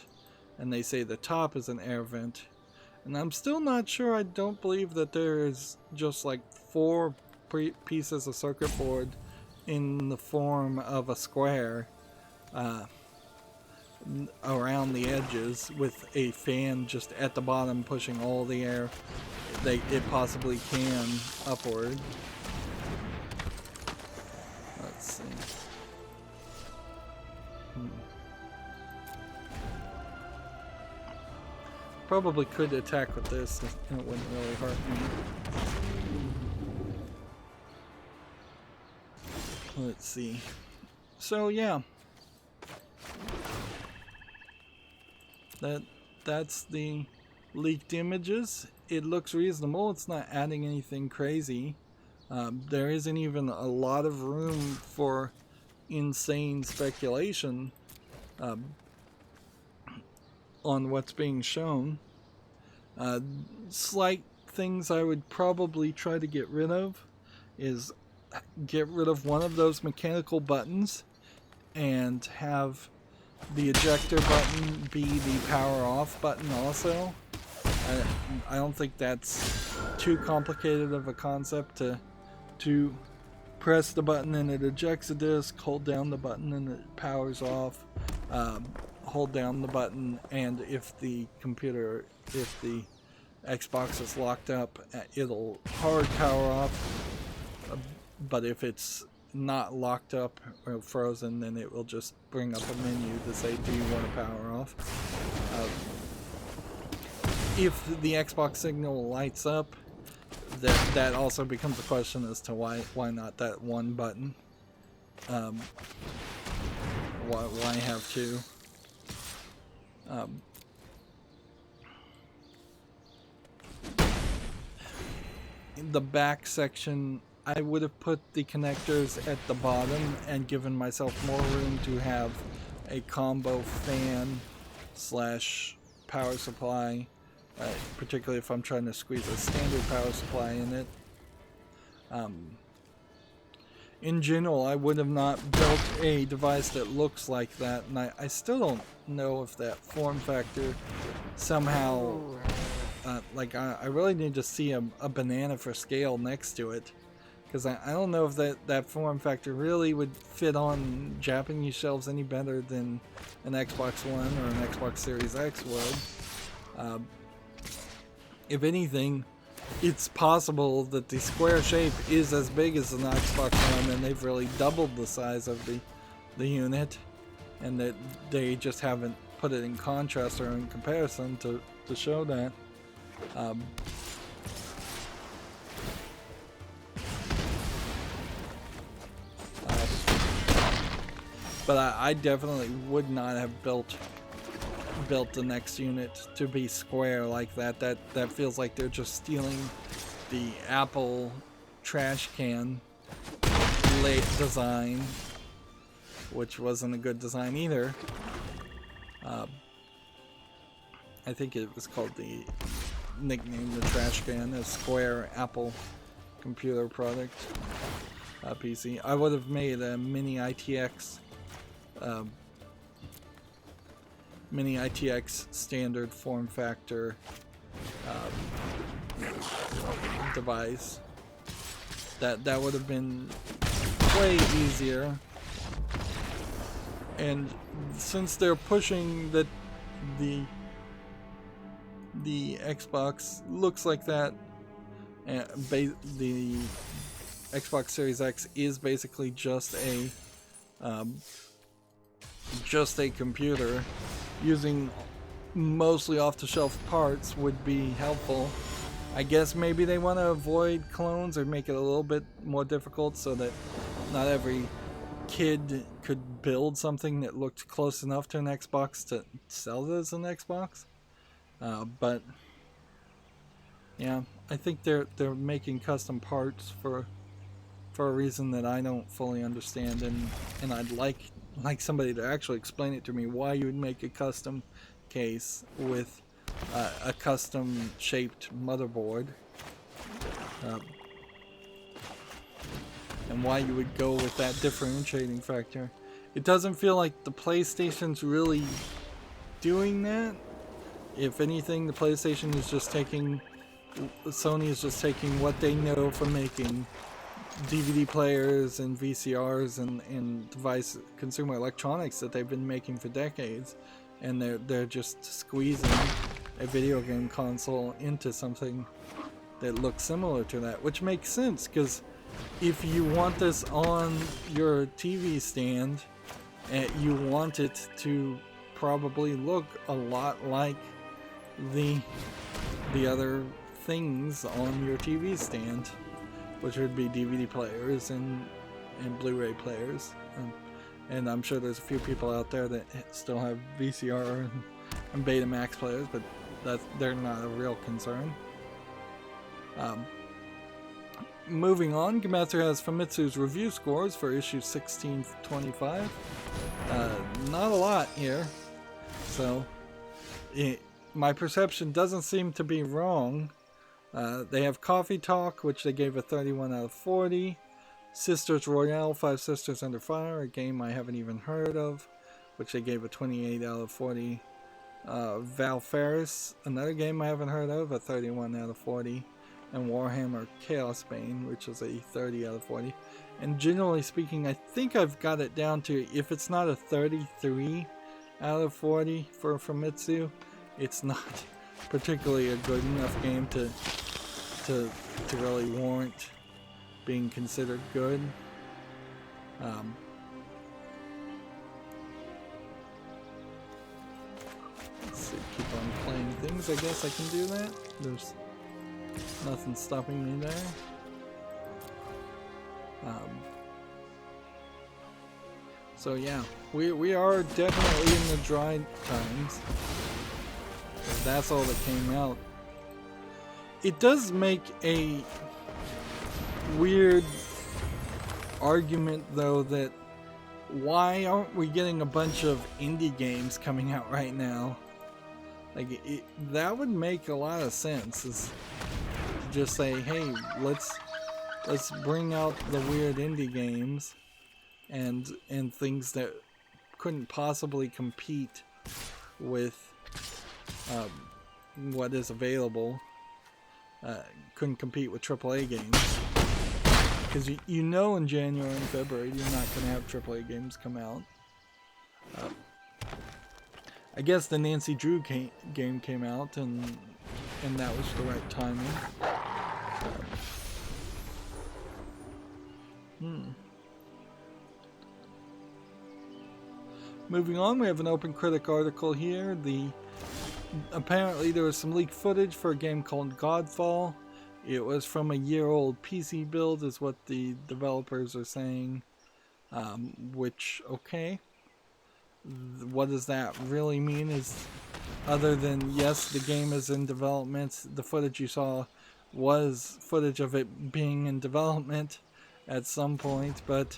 and they say the top is an air vent, and I'm still not sure. I don't believe that there is just like 4 pieces of circuit board in the form of a square around the edges with a fan just at the bottom pushing all the air that it possibly can upward. Let's see. Probably could attack with this, and it wouldn't really hurt me. Let's see. So yeah, that's the leaked images. It looks reasonable. It's not adding anything crazy. There isn't even a lot of room for insane speculation on what's being shown. Slight things I would probably try to get rid of is get rid of one of those mechanical buttons and have the ejector button be the power off button also. I don't think that's too complicated of a concept to press the button and it ejects a disc, hold down the button and it powers off, hold down the button, and if the Xbox is locked up, it'll hard power off, but if it's not locked up or frozen, then it will just bring up a menu to say, do you want to power off? If the Xbox signal lights up, that also becomes a question as to why not that one button. Why have two? In the back section, I would have put the connectors at the bottom and given myself more room to have a combo fan slash power supply, particularly if I'm trying to squeeze a standard power supply in it. In general, I would have not built a device that looks like that, and I still don't know if that form factor somehow, like I really need to see a banana for scale next to it, because I don't know if that form factor really would fit on Japanese shelves any better than an Xbox One or an Xbox Series X would. If anything, it's possible that the square shape is as big as an Xbox One and they've really doubled the size of the unit, and that they just haven't put it in contrast or in comparison to show that. But I definitely would not have built the next unit to be square like that. That feels like they're just stealing the Apple trash can late design, which wasn't a good design either. I think it was called the trash can, a square Apple computer product, PC. I would have made a mini ITX standard form factor device. That would have been way easier. And since they're pushing that the Xbox looks like that, and the Xbox Series X is basically just a computer, using mostly off-the-shelf parts would be helpful. I guess maybe they want to avoid clones or make it a little bit more difficult so that not every kid could build something that looked close enough to an Xbox to sell it as an Xbox. But yeah, I think they're making custom parts for a reason that I don't fully understand, and I'd like somebody to actually explain it to me, why you would make a custom case with a custom shaped motherboard, and why you would go with that differentiating factor. It doesn't feel like the PlayStation's really doing that. If anything, the PlayStation is just taking, Sony is just taking what they know from making DVD players and VCRs and device consumer electronics that they've been making for decades, and they're just squeezing a video game console into something that looks similar to that, which makes sense, because if you want this on your TV stand, you want it to probably look a lot like the other things on your TV stand, which would be DVD players and Blu-ray players. And I'm sure there's a few people out there that still have VCR and Betamax players, but they're not a real concern. Moving on, Gematsu has Famitsu's review scores for issue 1625. Not a lot here, so my perception doesn't seem to be wrong. They have Coffee Talk, which they gave a 31 out of 40. Sisters Royale, 5 Sisters Under Fire, a game I haven't even heard of, which they gave a 28 out of 40. Val Ferris, another game I haven't heard of, a 31 out of 40. And Warhammer Chaos Bane, which is a 30 out of 40. And generally speaking, I think I've got it down to, if it's not a 33 out of 40 for Famitsu, it's not particularly a good enough game to really warrant being considered good. Let's see, keep on playing things. I guess I can do that. There's nothing stopping me there. So yeah, we are definitely in the dry times. That's all that came out. It does make a weird argument though that why aren't we getting a bunch of indie games coming out right now? Like that would make a lot of sense. Is to just say, hey, let's bring out the weird indie games and things that couldn't possibly compete with what is available. Couldn't compete with AAA games. Because you know in January and February you're not going to have AAA games come out. I guess the Nancy Drew game came out and that was the right timing. Moving on, we have an Open Critic article here. Apparently there was some leaked footage for a game called Godfall. It was from a year-old PC build, is what the developers are saying. Which, okay. What does that really mean? Is other than, yes, the game is in development, the footage you saw was footage of it being in development at some point, but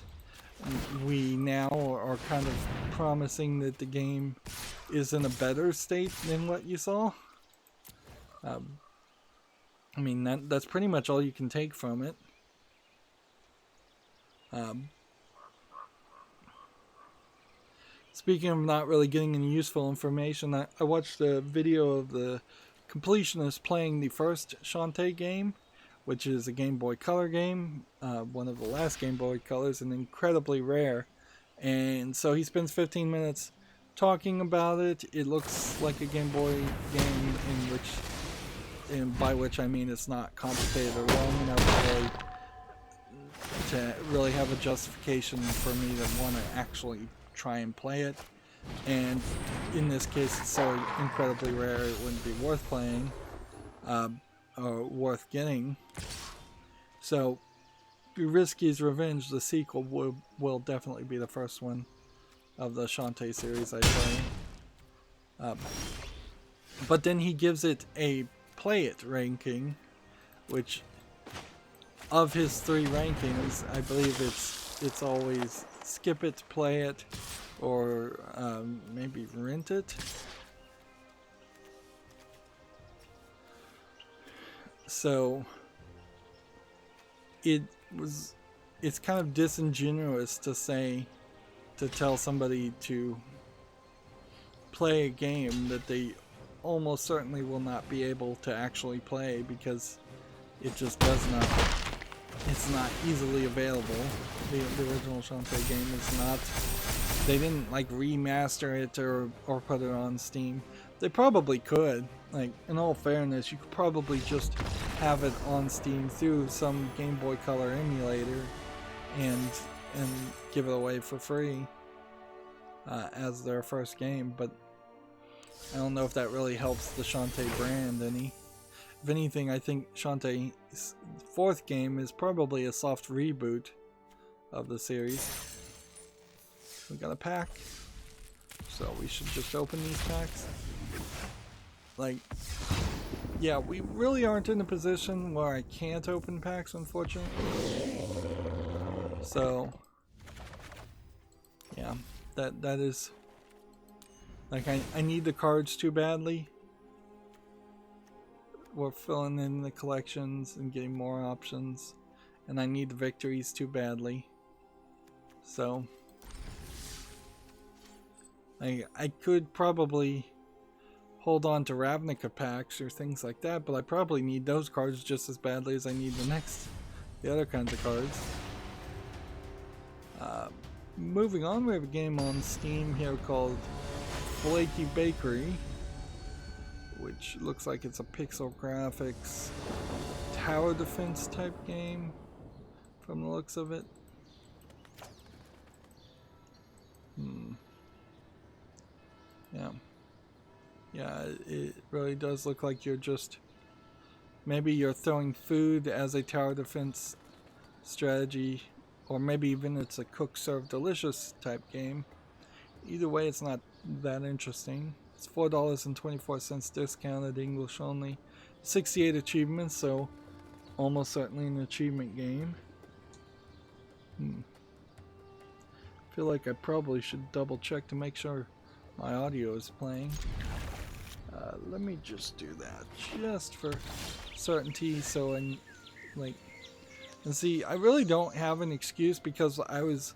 we now are kind of promising that the game is in a better state than what you saw. I mean, that's pretty much all you can take from it. Speaking of not really getting any useful information, I watched a video of the completionist playing the first Shantae game, which is a Game Boy Color game, one of the last Game Boy Colors, and incredibly rare. And so he spends 15 minutes talking about it. It looks like a Game Boy game and by which I mean it's not complicated or long enough to really have a justification for me to want to actually try and play it. And in this case, it's so incredibly rare it wouldn't be worth playing or worth getting. So Risky's Revenge, the sequel, will definitely be the first one of the Shantae series I play. But then he gives it a play it ranking, which of his 3 rankings, I believe it's always skip it, play it, or maybe rent it. So it's kind of disingenuous to tell somebody to play a game that they almost certainly will not be able to actually play because it just it's not easily available. The original Shantae game is not. They didn't like remaster it or put it on Steam. They probably could. Like, in all fairness, you could probably just have it on Steam through some Game Boy Color emulator and give it away for free as their first game. But I don't know if that really helps the Shantae brand any. If anything, I think Shantae's 4th game is probably a soft reboot of the series. We got a pack, so we should just open these packs. Like, yeah, we really aren't in a position where I can't open packs, unfortunately. So, yeah, that is, like, I need the cards too badly. We're filling in the collections and getting more options, and I need the victories too badly. So, I could probably hold on to Ravnica packs or things like that, but I probably need those cards just as badly as I need the other kinds of cards. Moving on, we have a game on Steam here called Flaky Bakery, which looks like it's a pixel graphics tower defense type game from the looks of it. Yeah, it really does look like maybe you're throwing food as a tower defense strategy, or maybe even it's a cook serve delicious type game. Either way, it's not that interesting. It's $4.24 discounted, English only. 68 achievements, so almost certainly an achievement game. I feel like I probably should double check to make sure my audio is playing. Let me just do that just for certainty, so and see, I really don't have an excuse because I was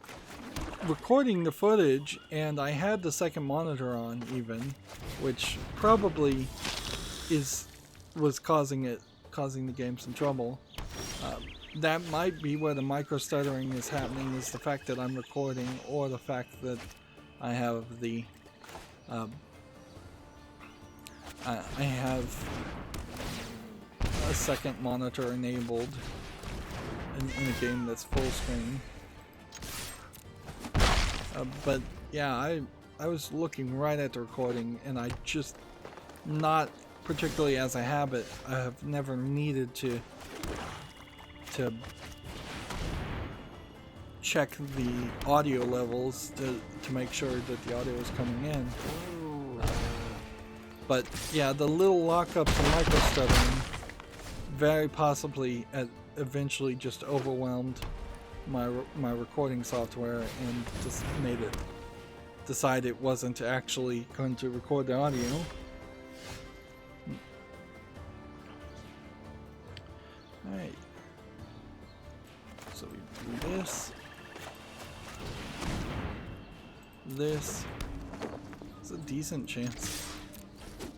recording the footage and I had the second monitor on even, which probably was causing the game some trouble. That might be where the micro stuttering is happening, is the fact that I'm recording, or the fact that I have the I have a second monitor enabled in a game that's full screen. But yeah, I was looking right at the recording, and I just, not particularly as a habit, I have never needed to check the audio levels to make sure that the audio is coming in. But yeah, the little lockups and micro stuttering very possibly eventually just overwhelmed my recording software and just made it decide it wasn't actually going to record the audio. Alright. So we do this. This. It's a decent chance.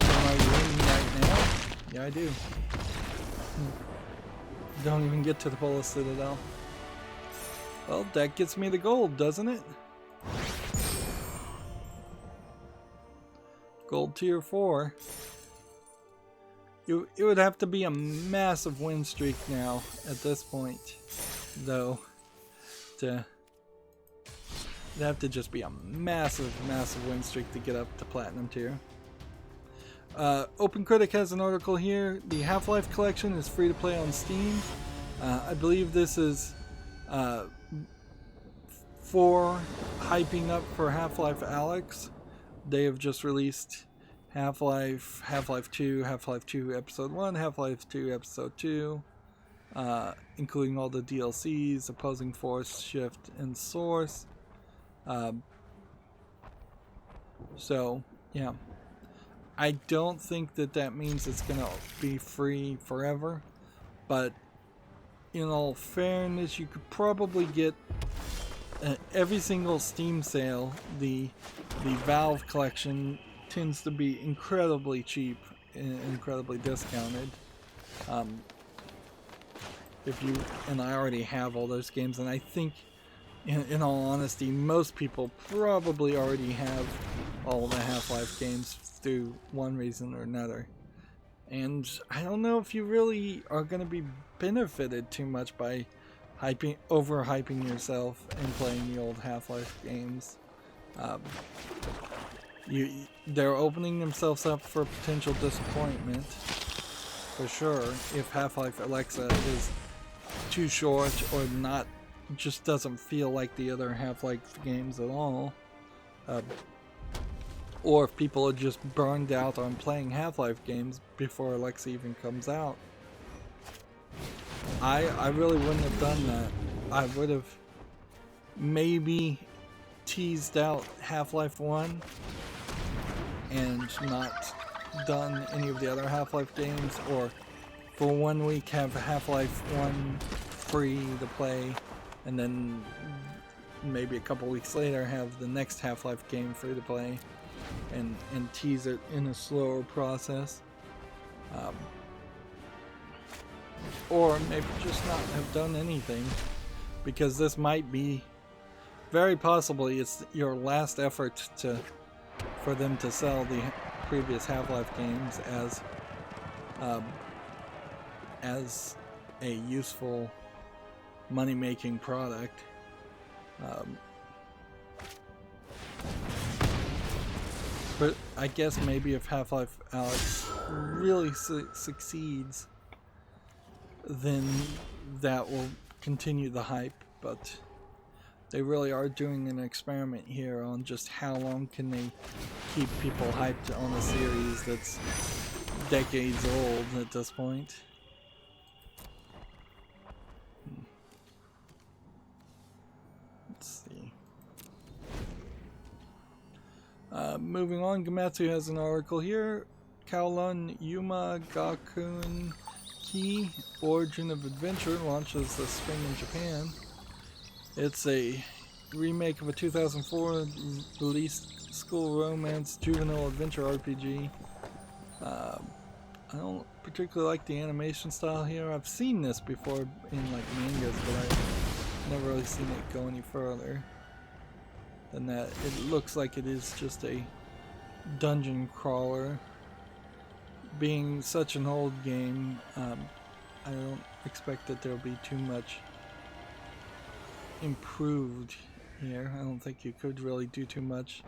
Are you winning right now? Yeah, I do. Don't even get to the Polar Citadel. Well, that gets me the gold, doesn't it? Gold tier 4. It would have to be a massive win streak now at this point, though. It'd have to just be a massive win streak to get up to platinum tier. OpenCritic has an article here. The Half-Life collection is free to play on Steam. I believe this is for hyping up for Half-Life Alyx. They have just released Half-Life, Half-Life 2, Half-Life 2 Episode 1, Half-Life 2 Episode 2, including all the DLCs, Opposing Force, Shift, and Source. So, yeah. I don't think that means it's going to be free forever, but in all fairness, you could probably get every single Steam sale. The Valve collection tends to be incredibly cheap and incredibly discounted. And I already have all those games, and I think, in all honesty, most people probably already have all the Half-Life games through one reason or another. And I don't know if you really are going to be benefited too much by overhyping yourself and playing the old Half-Life games. they're opening themselves up for potential disappointment, for sure, if Half-Life Alexa is too short or not, just doesn't feel like the other Half-Life games at all. Or if people are just burned out on playing Half-Life games before Alexa even comes out. I really wouldn't have done that. I would have maybe teased out Half-Life 1 and not done any of the other Half-Life games, or for 1 week have Half-Life 1 free to play, and then maybe a couple weeks later have the next Half-Life game free to play, and tease it in a slower process. Or maybe just not have done anything, because this might be, very possibly, it's your last effort for them to sell the previous Half-Life games as a useful money-making product. But I guess maybe if Half-Life Alyx really succeeds, then that will continue the hype. But they really are doing an experiment here on just how long can they keep people hyped on a series that's decades old at this point. Let's see. Moving on, Gamatsu has an article here. Kowloon Yuma Gakuen Ki Origin of Adventure launches this spring in Japan. It's a remake of a 2004 released school romance juvenile adventure RPG. I don't particularly like the animation style here. I've seen this before in like mangas, but I've never really seen it go any further than that. It looks like it is just a dungeon crawler. Being such an old game, I don't expect that there'll be too much improved here. I don't think you could really do too much.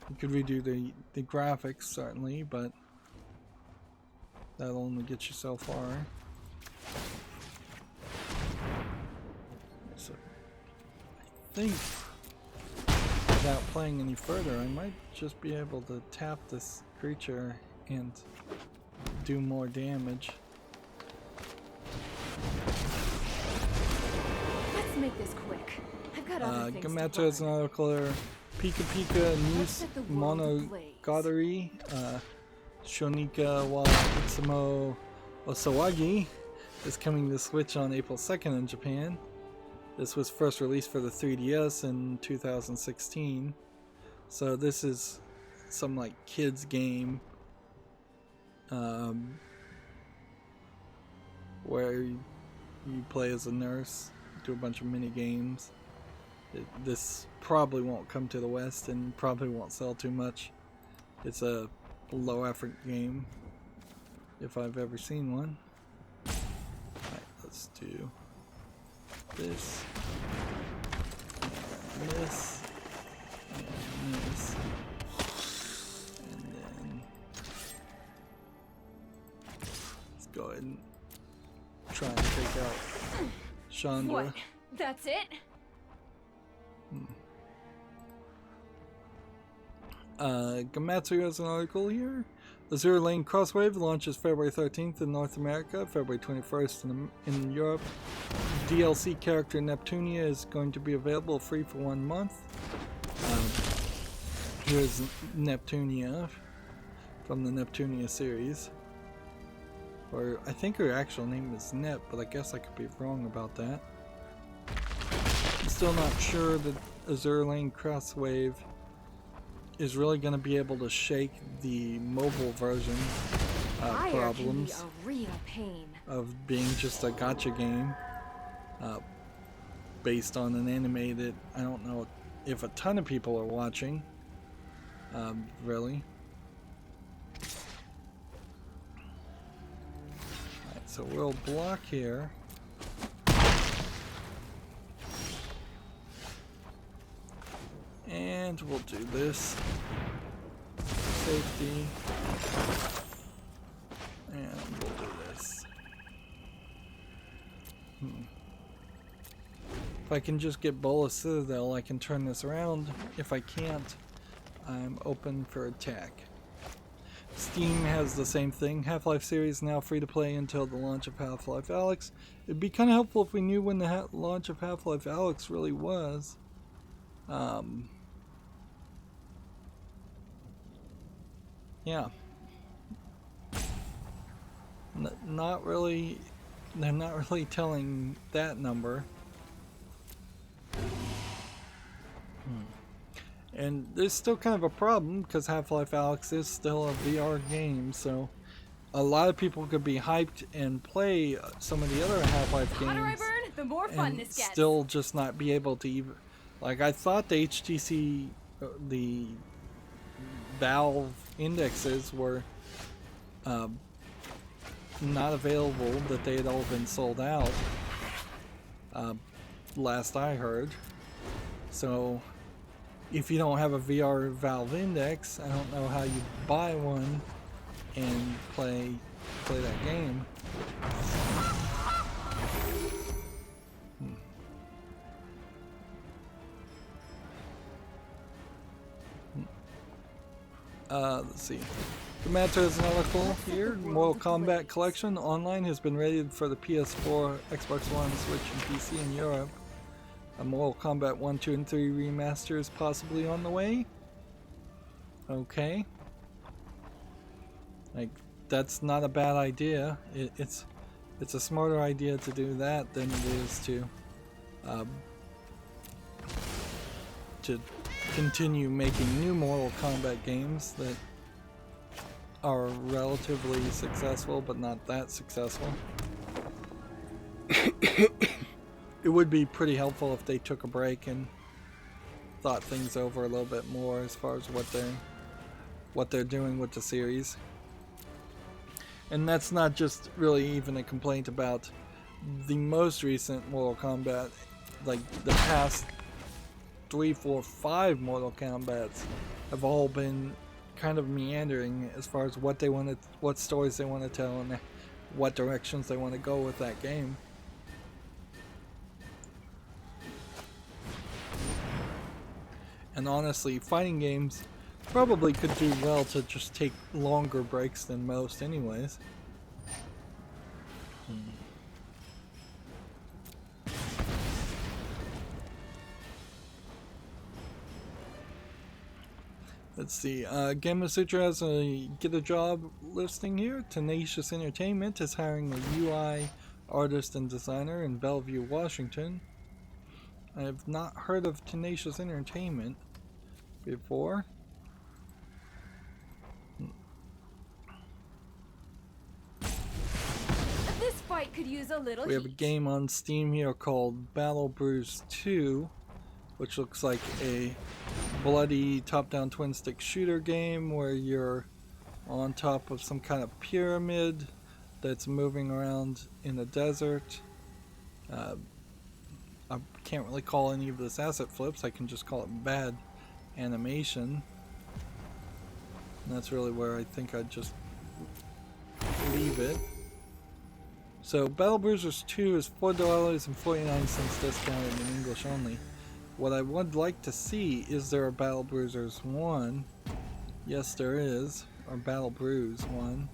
You could redo the graphics certainly, but that'll only get you so far. So I think without playing any further, I might just be able to tap this creature and do more damage. Let's make this quick. I've got other things Gamatsu to has an learn. article here. Pika Pika News Monogatari Shonika wa Itsumo Osawagi is coming to Switch on April 2nd in Japan. This was first released for the 3DS in 2016. So this is some like kids game where you play as a nurse, do a bunch of mini games. This probably won't come to the West and probably won't sell too much. It's a low effort game if I've ever seen one. Alright, let's do this and this and this, and then let's go ahead and try and take out Chandra. What? That's it? Gamatsu has an article here. Azure Lane Crosswave launches February 13th in North America, February 21st in Europe. DLC character Neptunia is going to be available free for 1 month. Here's Neptunia from the Neptunia series. Or I think her actual name is Nep, but I guess I could be wrong about that. I'm still not sure that Azure Lane Crosswave is really going to be able to shake the mobile version problems can be a real pain. of being just a gacha game based on an anime that I don't know if a ton of people are watching. Really. Alright, so we'll block here. And we'll do this. safety. And we'll do this. If I can just get Bola Citadel, I can turn this around. If I can't, I'm open for attack. Steam has the same thing. Half-Life series now free to play until the launch of Half-Life Alyx. It'd be kind of helpful if we knew when the launch of Half-Life Alyx really was. Yeah. Not really. They're not really telling that number. And there's still kind of a problem because Half-Life Alyx is still a VR game, so a lot of people could be hyped and play some of the other Half-Life games, The hotter I burn, the more fun this gets. Still just not be able to even, like, I thought the HTC, the Valve indexes were not available, that they had all been sold out, last I heard. So if you don't have a VR Valve index, I don't know how you buy one and play that game. Let's see. The matter is an article here. Mortal Kombat Collection Online has been rated for the PS4, Xbox One, Switch, and PC in Europe. A Mortal Kombat 1, 2, and 3 remaster is possibly on the way. Okay. Like, that's not a bad idea. It's a smarter idea to do that than it is to continue making new Mortal Kombat games that are relatively successful but not that successful. It would be pretty helpful if they took a break and thought things over a little bit more as far as what they're doing with the series. And that's not just really even a complaint about the most recent Mortal Kombat. Like, the past 3, 4, 5 Mortal Kombats have all been kind of meandering as far as what stories they want to tell and what directions they want to go with that game. And honestly, fighting games probably could do well to just take longer breaks than most anyways. Let's see, Gamasutra has a get a job listing here. Tenacious Entertainment is hiring a UI artist and designer in Bellevue, Washington. I have not heard of Tenacious Entertainment before. This fight could use a little We have a heat. game on Steam here called Battle Brews 2, which looks like a bloody top-down twin-stick shooter game where you're on top of some kind of pyramid that's moving around in the desert. I can't really call any of this asset flips. I can just call it bad animation. And that's really where I think I'd just leave it. So Battle Bruisers 2 is $4.49 discounted in English only. What I would like to see, is there a Battle Bruisers 1? Yes, there is. Or Battle Brews 1.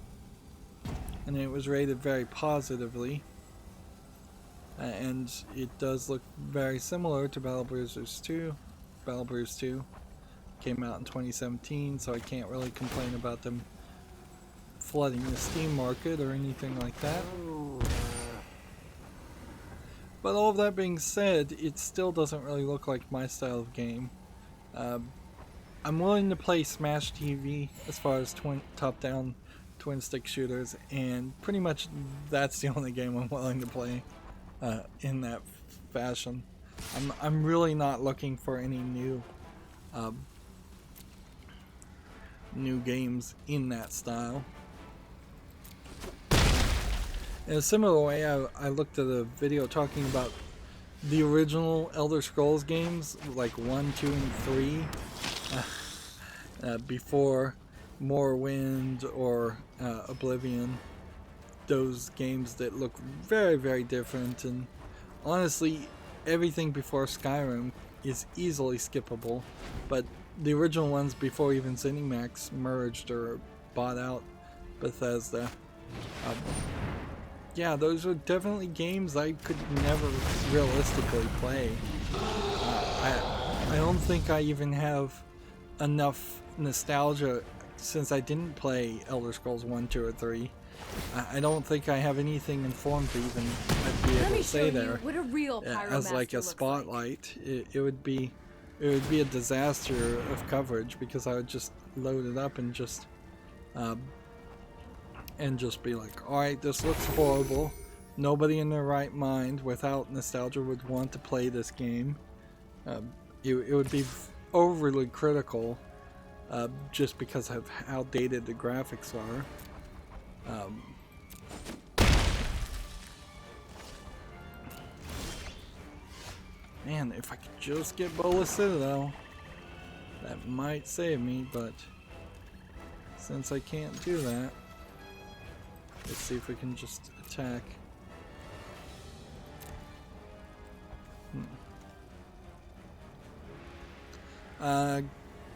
And it was rated very positively. And it does look very similar to Battle Bruisers 2. Battle Brews 2 came out in 2017, so I can't really complain about them flooding the Steam market or anything like that. But all of that being said, it still doesn't really look like my style of game. I'm willing to play Smash TV as far as top-down twin-stick shooters, and pretty much that's the only game I'm willing to play in that fashion. I'm really not looking for any new games in that style. In a similar way, I looked at a video talking about the original Elder Scrolls games, like 1, 2, and 3, before Morrowind or Oblivion. Those games that look very, very different, and honestly, everything before Skyrim is easily skippable, but the original ones before even ZeniMax merged or bought out Bethesda, yeah, those are definitely games I could never realistically play. I don't think I even have enough nostalgia since I didn't play Elder Scrolls 1, 2, or 3. I don't think I have anything informed to even be able to say there. What a real As like a spotlight, it would be a disaster of coverage, because I would just load it up and just be like, all right, this looks horrible. Nobody in their right mind without nostalgia would want to play this game. It would be overly critical, just because of how dated the graphics are. Man, if I could just get Bola Citadel, that might save me, but since I can't do that, let's see if we can just attack.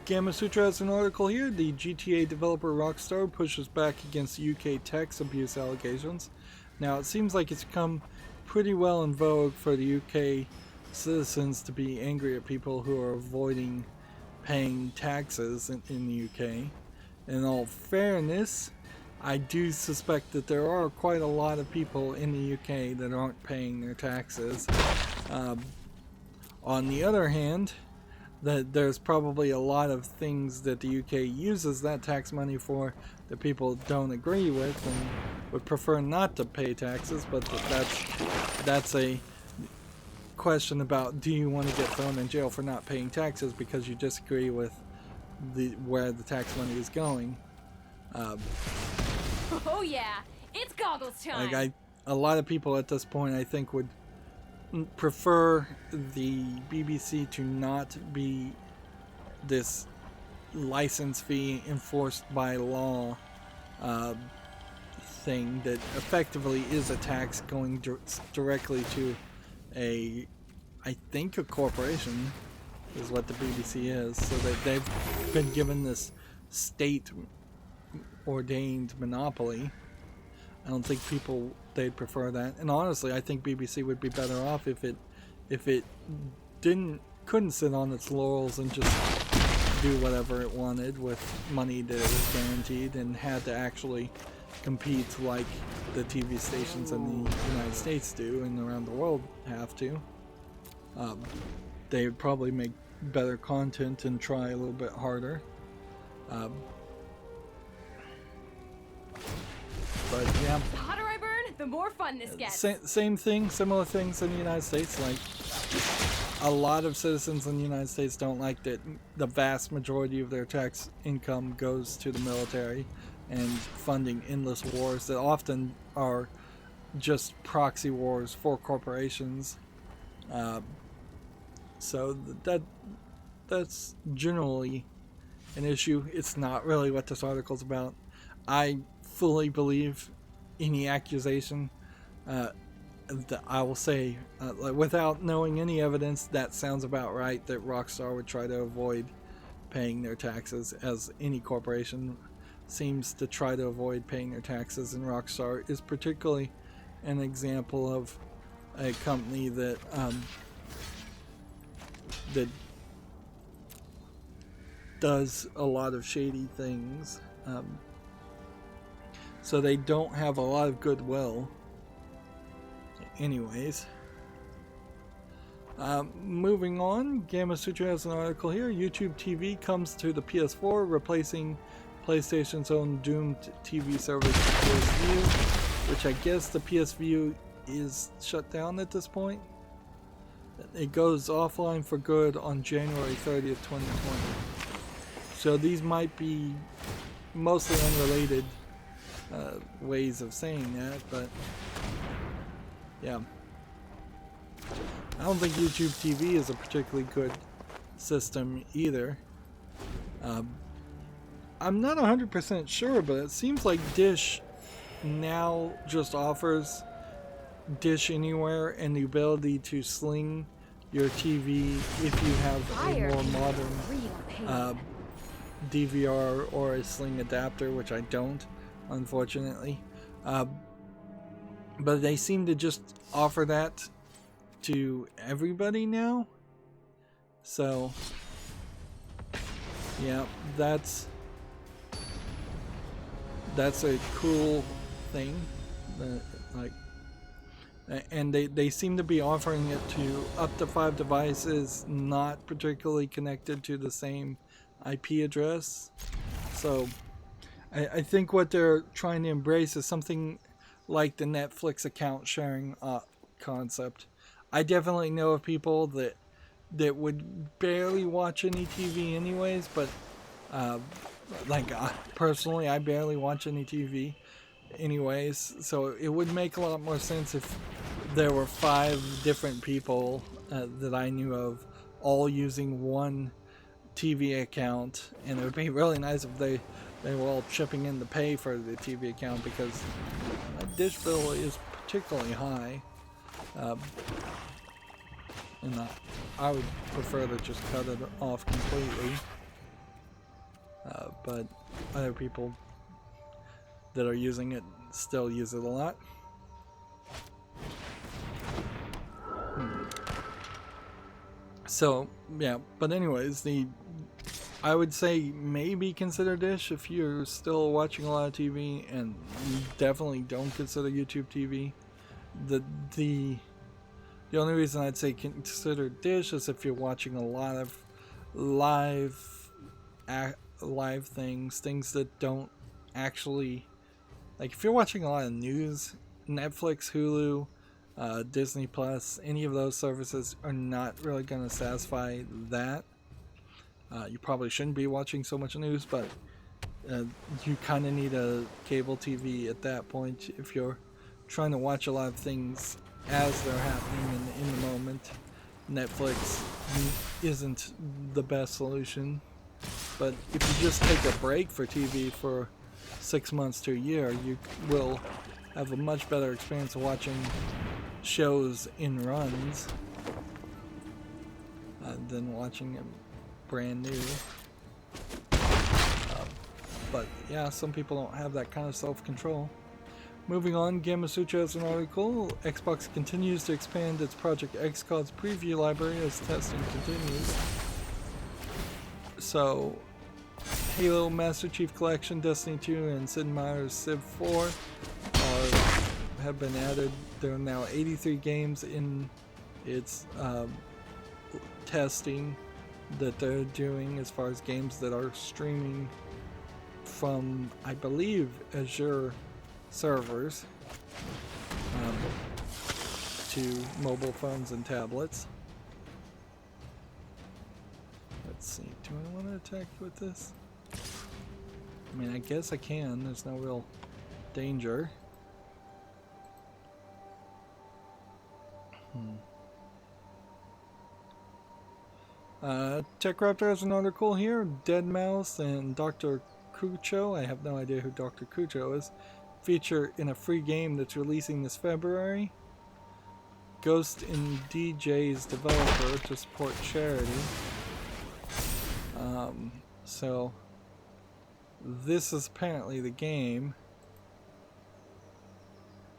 Gamma Sutra has an article here. The GTA developer Rockstar pushes back against UK tax abuse allegations. Now, it seems like it's come pretty well in vogue for the UK citizens to be angry at people who are avoiding paying taxes in the UK. In all fairness, I do suspect that there are quite a lot of people in the UK that aren't paying their taxes. On the other hand, that there's probably a lot of things that the UK uses that tax money for that people don't agree with and would prefer not to pay taxes, but that's a question about, do you want to get thrown in jail for not paying taxes because you disagree with where the tax money is going? Oh yeah, it's goggles time. Like a lot of people at this point, I think, would prefer the BBC to not be this license fee enforced by law thing that effectively is a tax going directly to I think a corporation is what the BBC is, so that they've been given this state ordained monopoly. I don't think they'd prefer that, and honestly, I think BBC would be better off if it couldn't sit on its laurels and just do whatever it wanted with money that it was guaranteed, and had to actually compete like the TV stations in the United States do and around the world have to. They would probably make better content and try a little bit harder. But yeah. The hotter I burn, the more fun this gets. Same thing, similar things in the United States. Like, a lot of citizens in the United States don't like that the vast majority of their tax income goes to the military and funding endless wars that often are just proxy wars for corporations. So that's generally an issue. It's not really what this article's about. I fully believe any accusation that I will say, without knowing any evidence, that sounds about right, that Rockstar would try to avoid paying their taxes, as any corporation seems to try to avoid paying their taxes, and Rockstar is particularly an example of a company that that does a lot of shady things. So they don't have a lot of goodwill. Anyways, moving on, Gamma Sutra has an article here. YouTube TV comes to the PS4, replacing PlayStation's own doomed TV service PS Vue, which I guess the PS Vue is shut down at this point. It goes offline for good on January 30th, 2020. So these might be mostly unrelated ways of saying that, but yeah. I don't think YouTube TV is a particularly good system either. I'm not 100% sure, but it seems like Dish now just offers Dish Anywhere and the ability to sling your TV if you have a more modern DVR or a sling adapter, which I don't, unfortunately. But they seem to just offer that to everybody now. So, yeah, that's a cool thing. And they seem to be offering it to up to 5 devices not particularly connected to the same IP address. So I think what they're trying to embrace is something like the Netflix account sharing concept. I definitely know of people that would barely watch any TV anyways, but personally, I barely watch any TV anyways, so it would make a lot more sense if there were 5 different people that I knew of all using one TV account, and it would be really nice if they were all chipping in to pay for the TV account, because my dish bill is particularly high, and I would prefer to just cut it off completely, but other people that are using it still use it a lot. So yeah, but anyways, I would say maybe consider Dish if you're still watching a lot of TV, and definitely don't consider YouTube TV. The only reason I'd say consider Dish is if you're watching a lot of live things that don't actually, like if you're watching a lot of news, Netflix, Hulu, Disney Plus, any of those services are not really going to satisfy that. You probably shouldn't be watching so much news, but you kind of need a cable TV at that point if you're trying to watch a lot of things as they're happening in the moment. Netflix isn't the best solution, but if you just take a break for TV for 6 months to a year, you will have a much better experience of watching shows in runs than watching them brand new. But yeah, some people don't have that kind of self-control. Moving on, Gamasutra has an article. Xbox continues to expand its Project X COD's preview library as testing continues. So, Halo Master Chief Collection, Destiny 2, and Sid Meier's Civ 4 have been added. There are now 83 games in its testing that they're doing as far as games that are streaming from, I believe, Azure servers to mobile phones and tablets. Let's see, do I want to attack with this? I mean, I guess I can. There's no real danger. TechRaptor has an article here. Deadmau5 and Dr. Kucho, I have no idea who Dr. Kucho is, feature in a free game that's releasing this February. Ghost in DJ's developer to support charity. So this is apparently the game,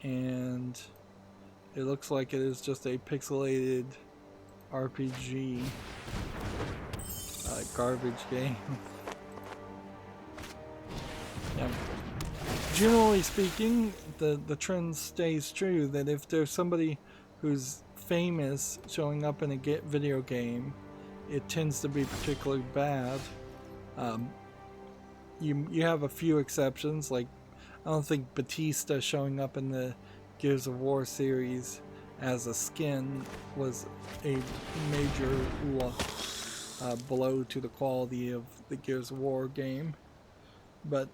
and it looks like it is just a pixelated RPG garbage game. Yeah. Generally speaking, the trend stays true that if there's somebody who's famous showing up in a video game, it tends to be particularly bad. You have a few exceptions, like I don't think Batista showing up in the Gears of War series as a skin was a major blow to the quality of the Gears of War game, but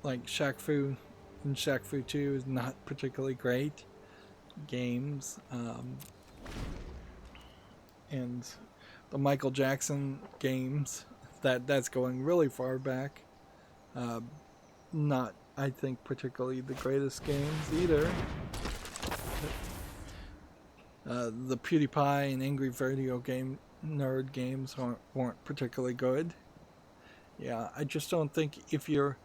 like Shaq Fu and Shaq Fu 2 is not particularly great games, and the Michael Jackson games, that's going really far back. Not, I think, particularly the greatest games either. The PewDiePie and Angry Video Game Nerd games weren't particularly good. Yeah, I just don't think if you're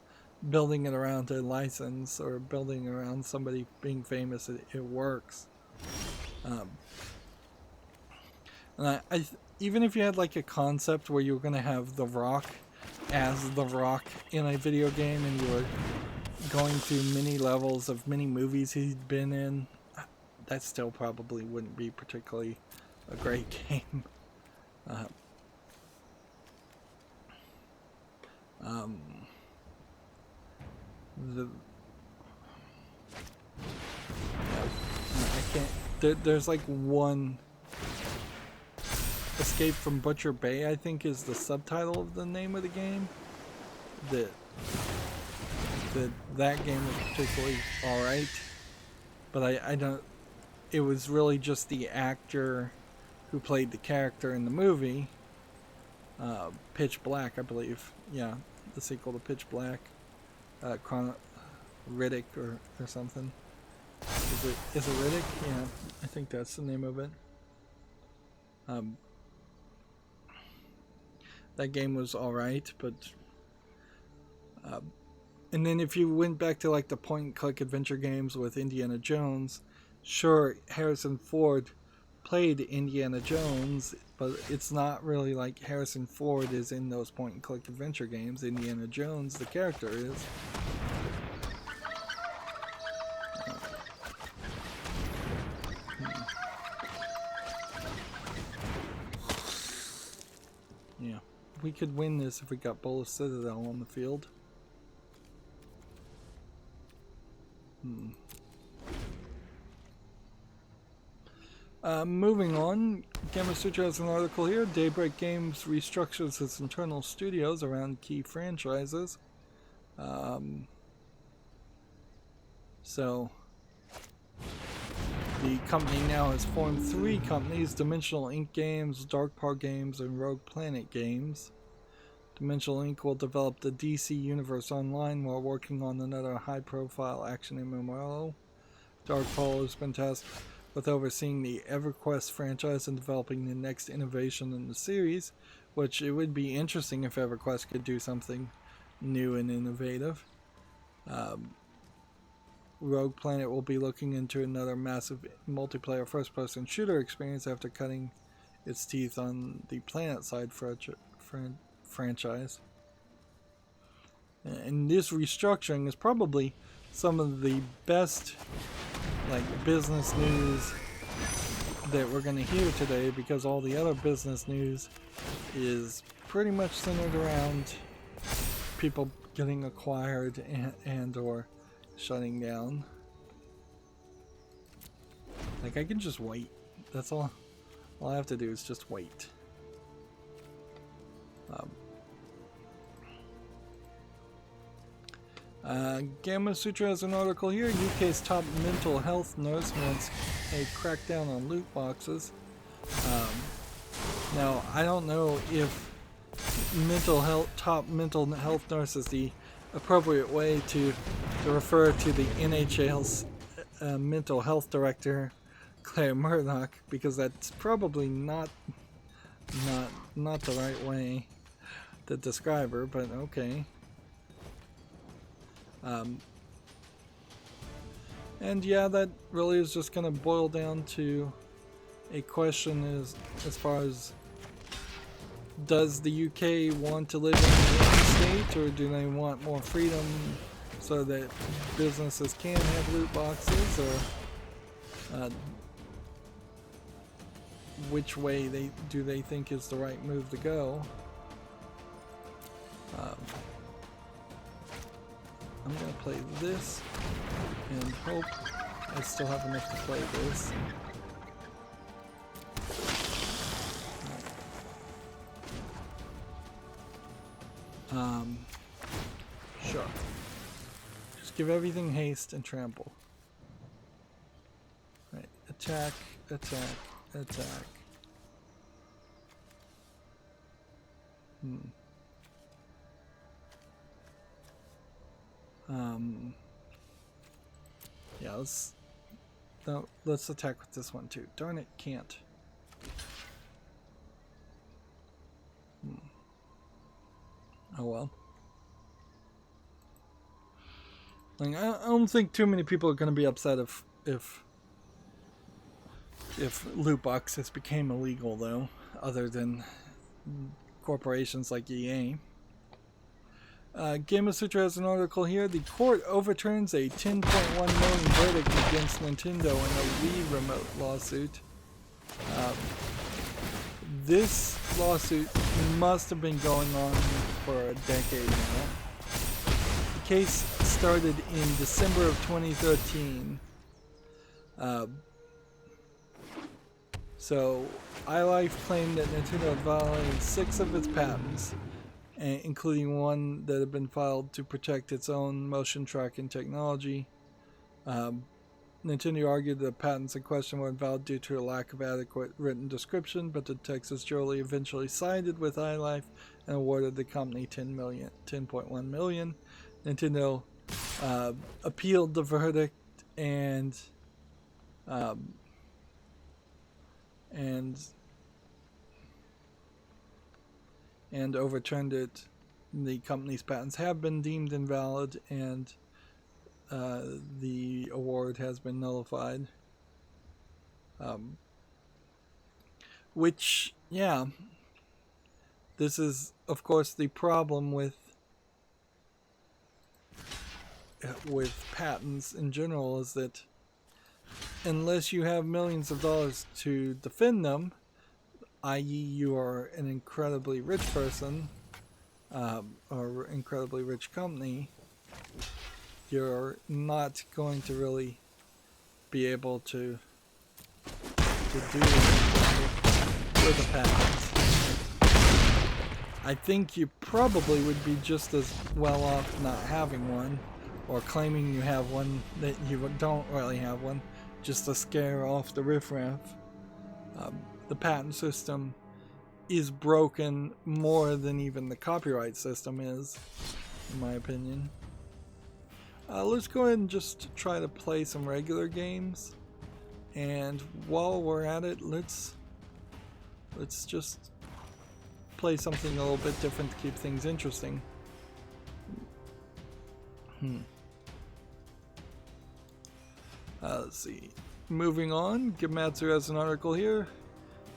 building it around a license or building around somebody being famous, it works. And even if you had like a concept where you were going to have The Rock as The Rock in a video game and you were going through many levels of many movies he'd been in, that still probably wouldn't be particularly a great game. I can't. There's like one. Escape from Butcher Bay, I think, is the subtitle of the name of the game. That game was particularly alright, but I don't. It was really just the actor who played the character in the movie. Pitch Black, I believe. Yeah, the sequel to Pitch Black. Riddick or something. Is it Riddick? Yeah, I think that's the name of it. That game was alright, but and then if you went back to like the point and click adventure games with Indiana Jones, sure, Harrison Ford played Indiana Jones, but it's not really like Harrison Ford is in those point and click adventure games. Indiana Jones, the character, is. Yeah, we could win this if we got Bola Citadel on the field. Moving on, Gamasutra has an article here. Daybreak Games restructures its internal studios around key franchises. So, the company now has formed 3 companies: Dimensional Ink Games, Dark Par Games, and Rogue Planet Games. Dimensional Ink will develop the DC Universe Online while working on another high-profile action MMO. Dark Par has been tasked with overseeing the EverQuest franchise and developing the next innovation in the series, which it would be interesting if EverQuest could do something new and innovative. Rogue Planet will be looking into another massive multiplayer first-person shooter experience after cutting its teeth on the PlanetSide franchise. And this restructuring is probably some of the best business news that we're going to hear today, because all the other business news is pretty much centered around people getting acquired and or shutting down. I can just wait. That's all I have to do is just wait. Gamasutra has an article here. UK's top mental health nurse wants a crackdown on loot boxes. Now, I don't know if top mental health nurse is the appropriate way to refer to the NHL's mental health director, Claire Murdoch, because that's probably not the right way to describe her, but okay. And yeah, that really is just going to boil down to a question as far as, does the UK want to live in a state, or do they want more freedom so that businesses can have loot boxes, or which way do they think is the right move to go? I'm going to play this and hope I still have enough to play this. Sure. Just give everything haste and trample. Right, attack, attack, attack. Yeah, let's attack with this one too. Darn it, can't. Oh well. Like, I don't think too many people are going to be upset if loot boxes became illegal, though, other than corporations like EA. Game of Sutra has an article here. The court overturns a $10.1 million verdict against Nintendo in a Wii remote lawsuit. This lawsuit must have been going on for a decade now. The case started in December of 2013. So, iLife claimed that Nintendo had violated 6 of its patents, including one that had been filed to protect its own motion tracking technology. Nintendo argued that the patents in question were invalid due to a lack of adequate written description, but the Texas jury eventually sided with iLife and awarded the company $10.1 million. Nintendo appealed the verdict and overturned it. The company's patents have been deemed invalid, and the award has been nullified. Which, yeah, this is, of course, the problem with patents in general, is that unless you have millions of dollars to defend them, i.e. you are an incredibly rich person or incredibly rich company, you're not going to really be able to do anything with a patent. I think you probably would be just as well off not having one, or claiming you have one that you don't really have one, just to scare off the riffraff. The patent system is broken more than even the copyright system is, in my opinion. Let's go ahead and just try to play some regular games, and while we're at it, let's just play something a little bit different to keep things interesting. Let's see. Moving on, Gematsu has an article here.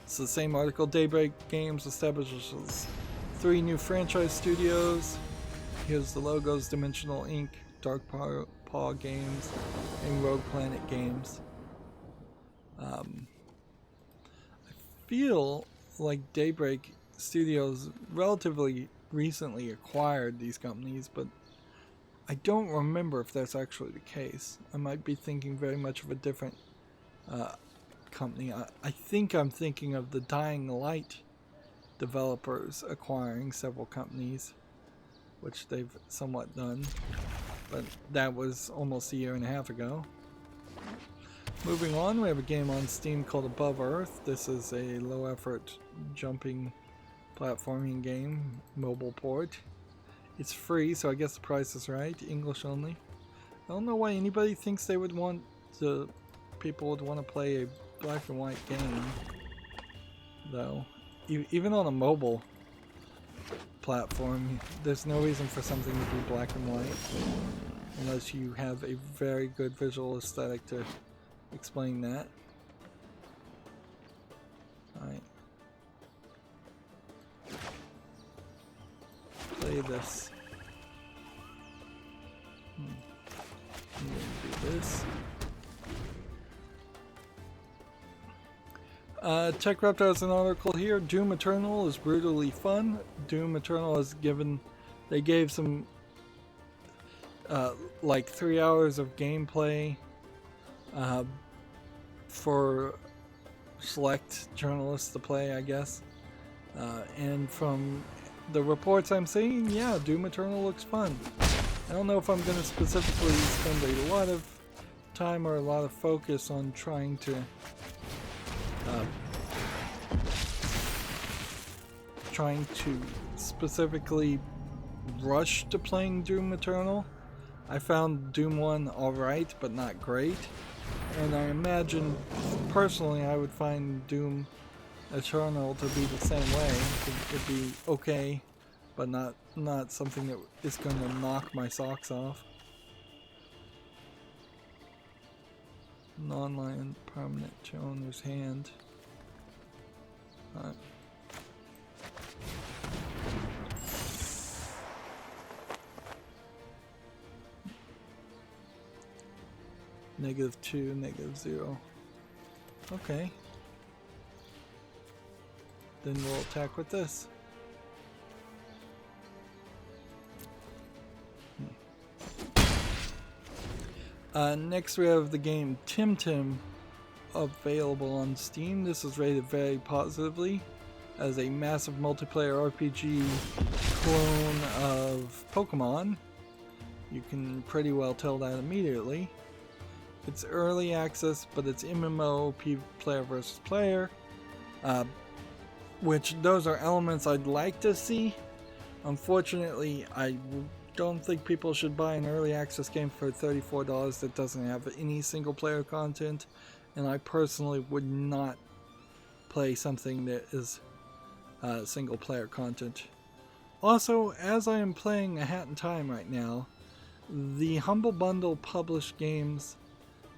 It's the same article. Daybreak Games establishes 3 new franchise studios. Here's the logos: Dimensional Inc., Dark Paw Games, and Rogue Planet Games. I feel like Daybreak Studios relatively recently acquired these companies, but I don't remember if that's actually the case. I might be thinking very much of a different company. I think I'm thinking of the Dying Light developers acquiring several companies, which they've somewhat done, but that was almost a year and a half ago. Moving on, we have a game on Steam called Above Earth. This is a low-effort jumping platforming game, mobile port. It's free, so I guess the price is right. English only. I don't know why anybody thinks they would want to. People would want to play a black and white game, though. Even on a mobile platform, there's no reason for something to be black and white unless you have a very good visual aesthetic to explain that. Alright. Play this. I'm gonna do this. TechRaptor has an article here. Doom Eternal is brutally fun. Doom Eternal has they gave some like 3 hours of gameplay for select journalists to play, I guess. And from the reports I'm seeing, yeah, Doom Eternal looks fun. I don't know if I'm going to specifically spend a lot of time or a lot of focus on trying to specifically rush to playing Doom Eternal. I found Doom 1 alright, but not great. And I imagine, personally, I would find Doom Eternal to be the same way. It'd be okay, but not something that is going to knock my socks off. Non-land permanent to owner's hand. -2, -0. Okay. Then we'll attack with this. Next we have the game Tim Tim, available on Steam. This is rated very positively as a massive multiplayer RPG clone of Pokemon. You can pretty well tell that immediately. It's early access, but it's MMO, player versus player, which those are elements I'd like to see. Unfortunately, I don't think people should buy an early access game for $34 that doesn't have any single player content, and I personally would not play something that is single player content. Also, as I am playing A Hat in Time right now, the Humble Bundle published games,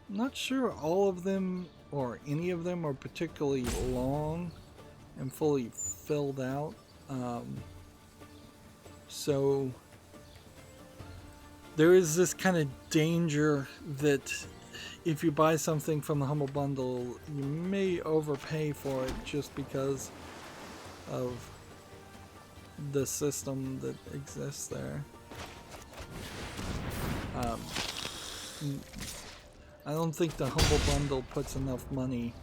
I'm not sure all of them or any of them are particularly long and fully filled out. So there is this kind of danger that if you buy something from the Humble Bundle, you may overpay for it just because of the system that exists there. I don't think the Humble Bundle puts enough money,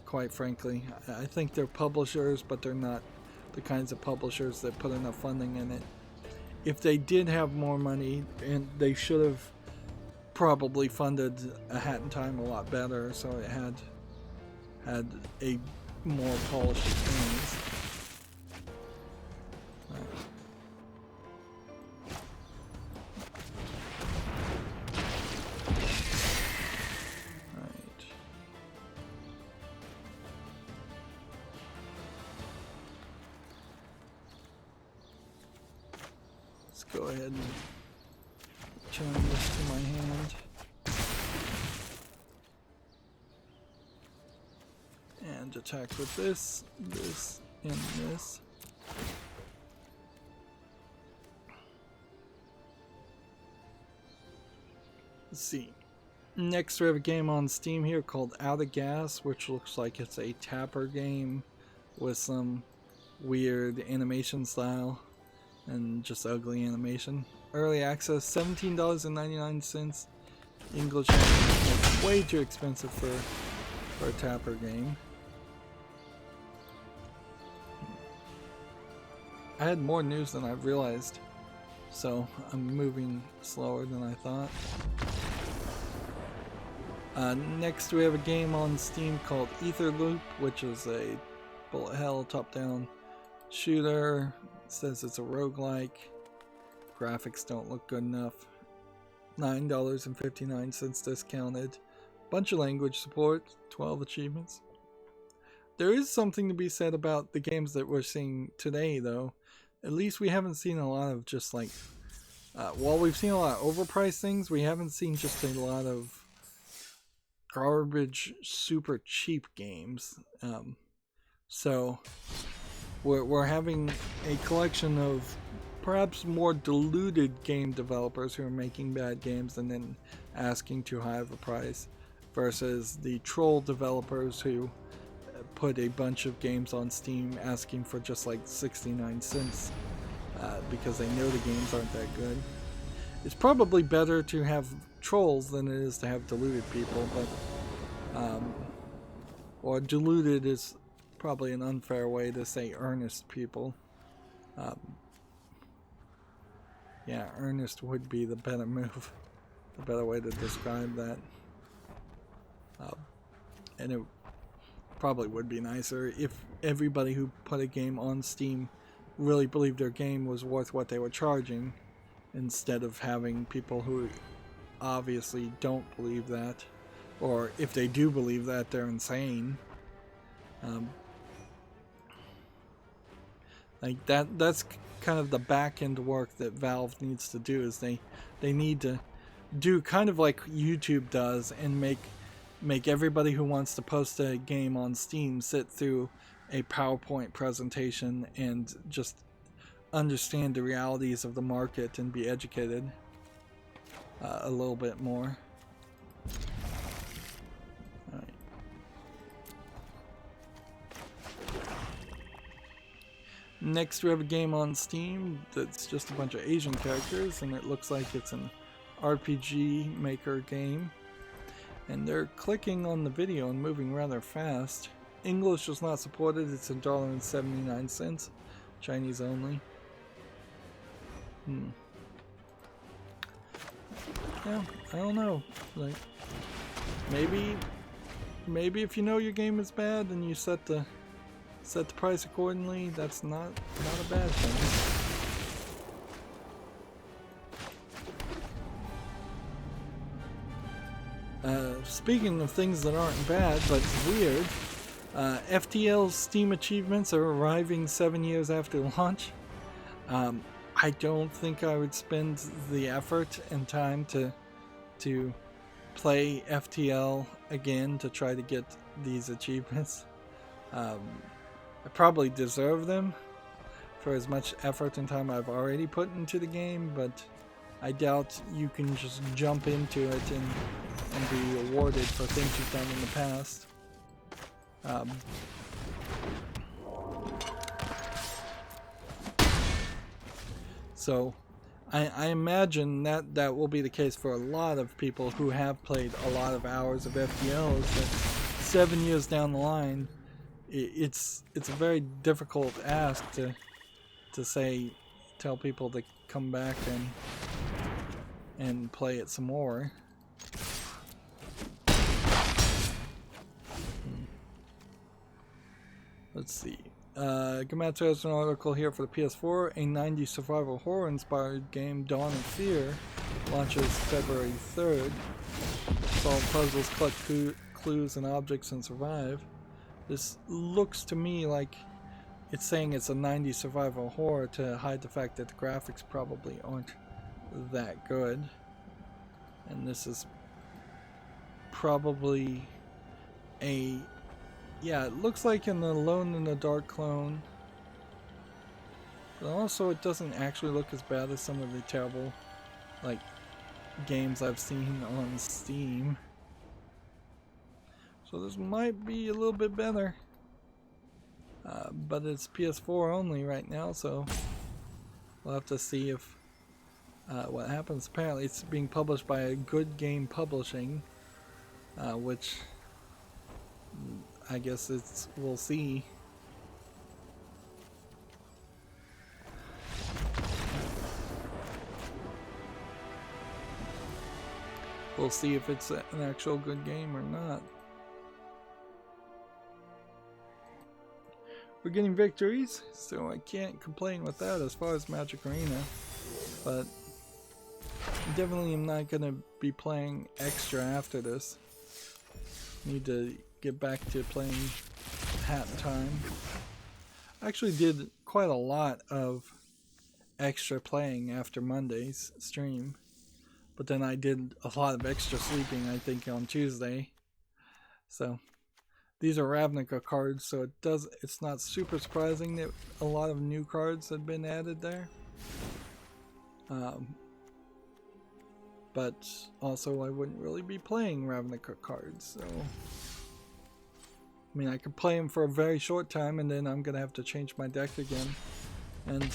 quite frankly. I think they're publishers, but they're not the kinds of publishers that put enough funding in it. If they did have more money, and they should have probably funded A Hat in Time a lot better, so it had a more polished experience. Go ahead and turn this to my hand. And attack with this, this, and this. Let's see. Next we have a game on Steam here called Out of Gas, which looks like it's a tapper game with some weird animation style and just ugly animation. Early access, $17.99. English language, way too expensive for a tapper game. I had more news than I realized, so I'm moving slower than I thought. Next we have a game on Steam called Ether Loop, which is a bullet hell top-down shooter. It says it's a roguelike. Graphics don't look good enough. $9.59 discounted. Bunch of language support, 12 achievements. There is something to be said about the games that we're seeing today, though. At least we haven't seen a lot of just like, while we've seen a lot of overpriced things, we haven't seen just a lot of garbage, super cheap games. So we're having a collection of perhaps more diluted game developers who are making bad games and then asking too high of a price, versus the troll developers who put a bunch of games on Steam asking for just like 69 cents because they know the games aren't that good. It's probably better to have trolls than it is to have deluded people, but or deluded is probably an unfair way to say earnest people. Yeah, earnest would be the better move, the better way to describe that. And it probably would be nicer if everybody who put a game on Steam really believed their game was worth what they were charging, instead of having people who obviously don't believe that, or if they do believe that, they're insane. Like that's kind of the back end work that Valve needs to do, is they need to do kind of like YouTube does and make everybody who wants to post a game on Steam sit through a PowerPoint presentation and just understand the realities of the market and be educated a little bit more. All right. Next we have a game on Steam that's just a bunch of Asian characters, and it looks like it's an RPG Maker game. And they're clicking on the video and moving rather fast. English is not supported, it's $1.79, Chinese only. Yeah, I don't know. Like, maybe if you know your game is bad and you set the price accordingly, that's not a bad thing. Speaking of things that aren't bad but weird, FTL's Steam achievements are arriving 7 years after launch. I don't think I would spend the effort and time to play FTL again to try to get these achievements. I probably deserve them for as much effort and time I've already put into the game, but I doubt you can just jump into it and be awarded for things you've done in the past. So I imagine that will be the case for a lot of people who have played a lot of hours of FTLs, that 7 years down the line, it's a very difficult ask to tell people to come back and play it some more. Let's see. Gamatsu has an article here for the PS4. A 90s survival horror-inspired game, Dawn of Fear, launches February 3rd. Solve puzzles, collect clues and objects, and survive. This looks to me like it's saying it's a 90s survival horror to hide the fact that the graphics probably aren't that good. And this is probably a... yeah, it looks like an Alone in the Dark clone. But also it doesn't actually look as bad as some of the terrible, like, games I've seen on Steam. So this might be a little bit better. But it's PS4 only right now, so we'll have to see if what happens. Apparently it's being published by a Good Game Publishing, which I guess we'll see. We'll see if it's an actual good game or not. We're getting victories, so I can't complain with that as far as Magic Arena, but definitely am not going to be playing extra after this. Need to get back to playing Hat Time. I actually did quite a lot of extra playing after Monday's stream, but then I did a lot of extra sleeping, I think, on Tuesday. So these are Ravnica cards, so it's not super surprising that a lot of new cards had been added there. But also I wouldn't really be playing Ravnica cards, so I mean, I could play them for a very short time and then I'm gonna have to change my deck again. And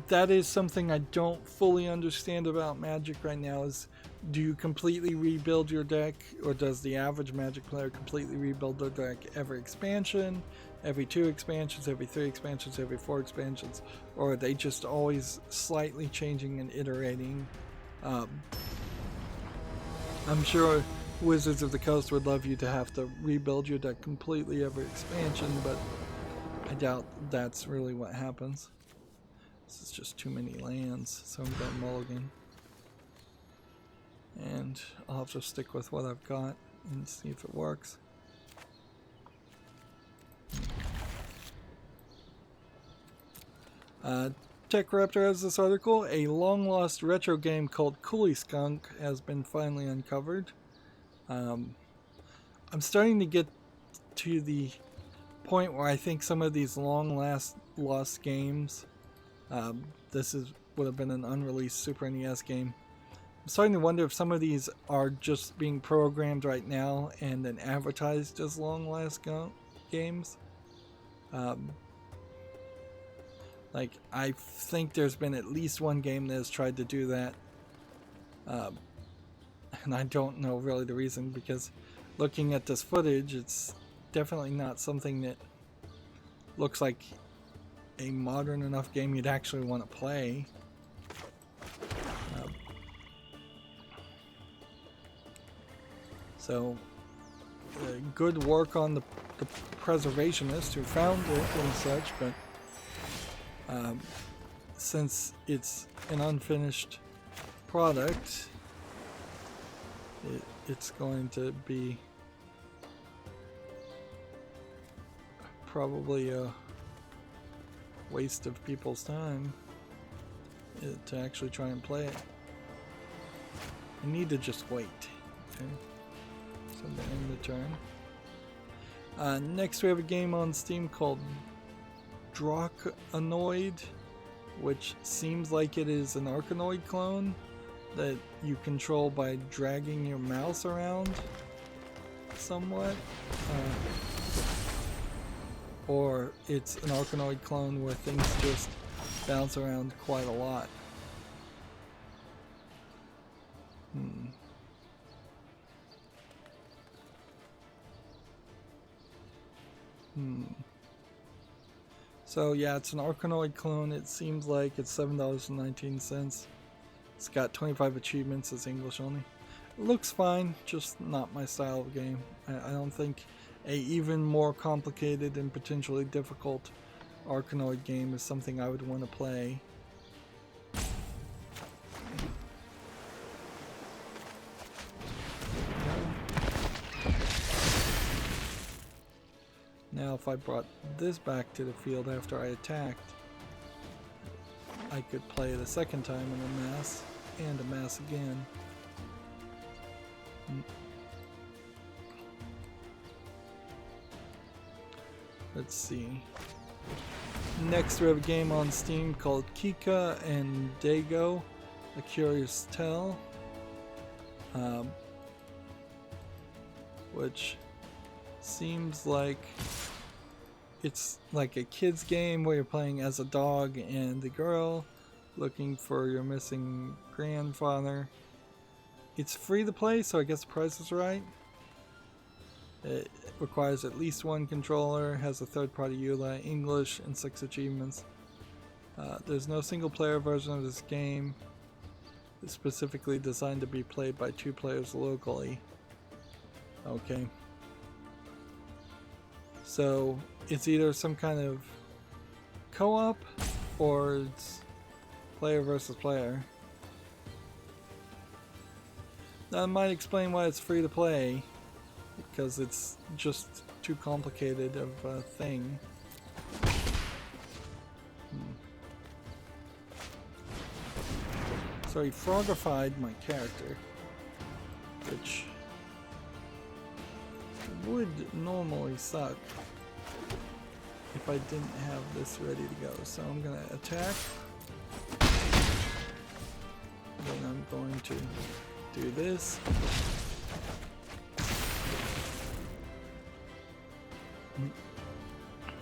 that is something I don't fully understand about Magic right now, is do you completely rebuild your deck, or does the average Magic player completely rebuild their deck every expansion, every 2 expansions, every 3 expansions, every 4 expansions, or are they just always slightly changing and iterating? I'm sure Wizards of the Coast would love you to have to rebuild your deck completely every expansion, but I doubt that's really what happens. This is just too many lands, so I'm going mulligan. And I'll just stick with what I've got and see if it works. TechRaptor has this article. A long-lost retro game called Coolie Skunk has been finally uncovered. I'm starting to get to the point where I think some of these lost games, would have been an unreleased Super NES game. I'm starting to wonder if some of these are just being programmed right now and then advertised as long-last games. Like, I think there's been at least one game that has tried to do that. And I don't know really the reason, because looking at this footage, it's definitely not something that looks like a modern enough game you'd actually want to play. So, good work on the preservationist who found it and such, but since it's an unfinished product, it's going to be probably a waste of people's time to actually try and play it. I need to just wait. Okay, so I'm gonna end the turn. Next we have a game on Steam called Drakanoid, which seems like it is an Arkanoid clone that you control by dragging your mouse around somewhat. Or it's an Arkanoid clone where things just bounce around quite a lot. So yeah, it's an Arkanoid clone. It seems like it's $7.19. It's got 25 achievements. It's English only. It looks fine, just not my style of game. I don't think a even more complicated and potentially difficult Arkanoid game is something I would want to play. Now if I brought this back to the field after I attacked, I could play it a second time in amass and amass again. Let's see. Next we have a game on Steam called Kika and Dago, A Curious Tale, which seems like it's like a kid's game where you're playing as a dog and the girl looking for your missing grandfather. It's free to play, so I guess the price is right. It requires at least one controller, has a third-party EULA, English, and 6 achievements. There's no single-player version of this game. It's specifically designed to be played by 2 players locally. Okay. So it's either some kind of co-op or it's player versus player. That might explain why it's free to play, because it's just too complicated of a thing. So he frogified my character, which would normally suck if I didn't have this ready to go. So I'm gonna attack, then I'm going to do this,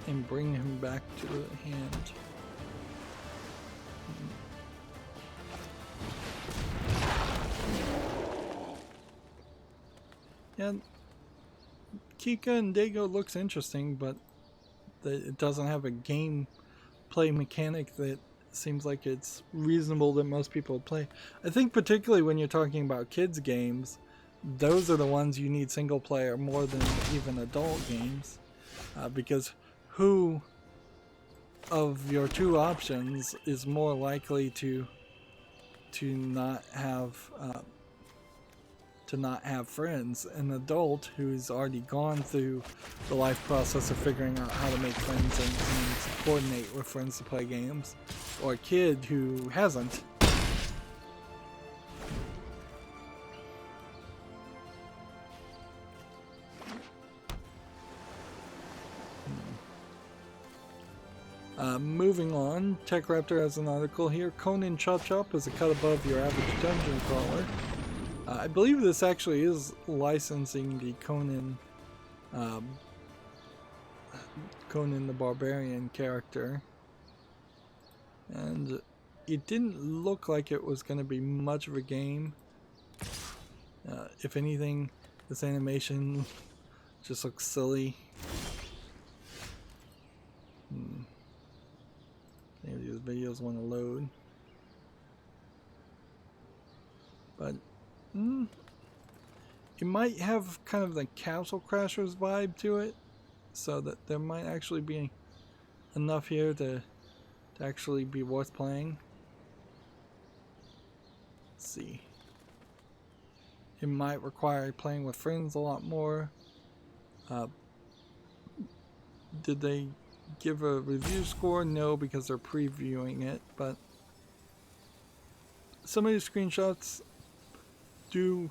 and bring him back to the hand. Yeah, Kika and Dago looks interesting, but it doesn't have a gameplay mechanic that seems like it's reasonable that most people would play. I think particularly when you're talking about kids games, those are the ones you need single player more than even adult games, because who of your two options is more likely to not have friends. An adult who's already gone through the life process of figuring out how to make friends and coordinate with friends to play games, or a kid who hasn't. Moving on, TechRaptor has an article here. Conan Chop Chop is a cut above your average dungeon crawler. I believe this actually is licensing the Conan the Barbarian character. And it didn't look like it was going to be much of a game. If anything, this animation just looks silly. Maybe these videos want to load. But it might have kind of the Castle Crashers vibe to it, so that there might actually be enough here to actually be worth playing. Let's see. It might require playing with friends a lot more. Did they give a review score? No, because they're previewing it, but some of these screenshots do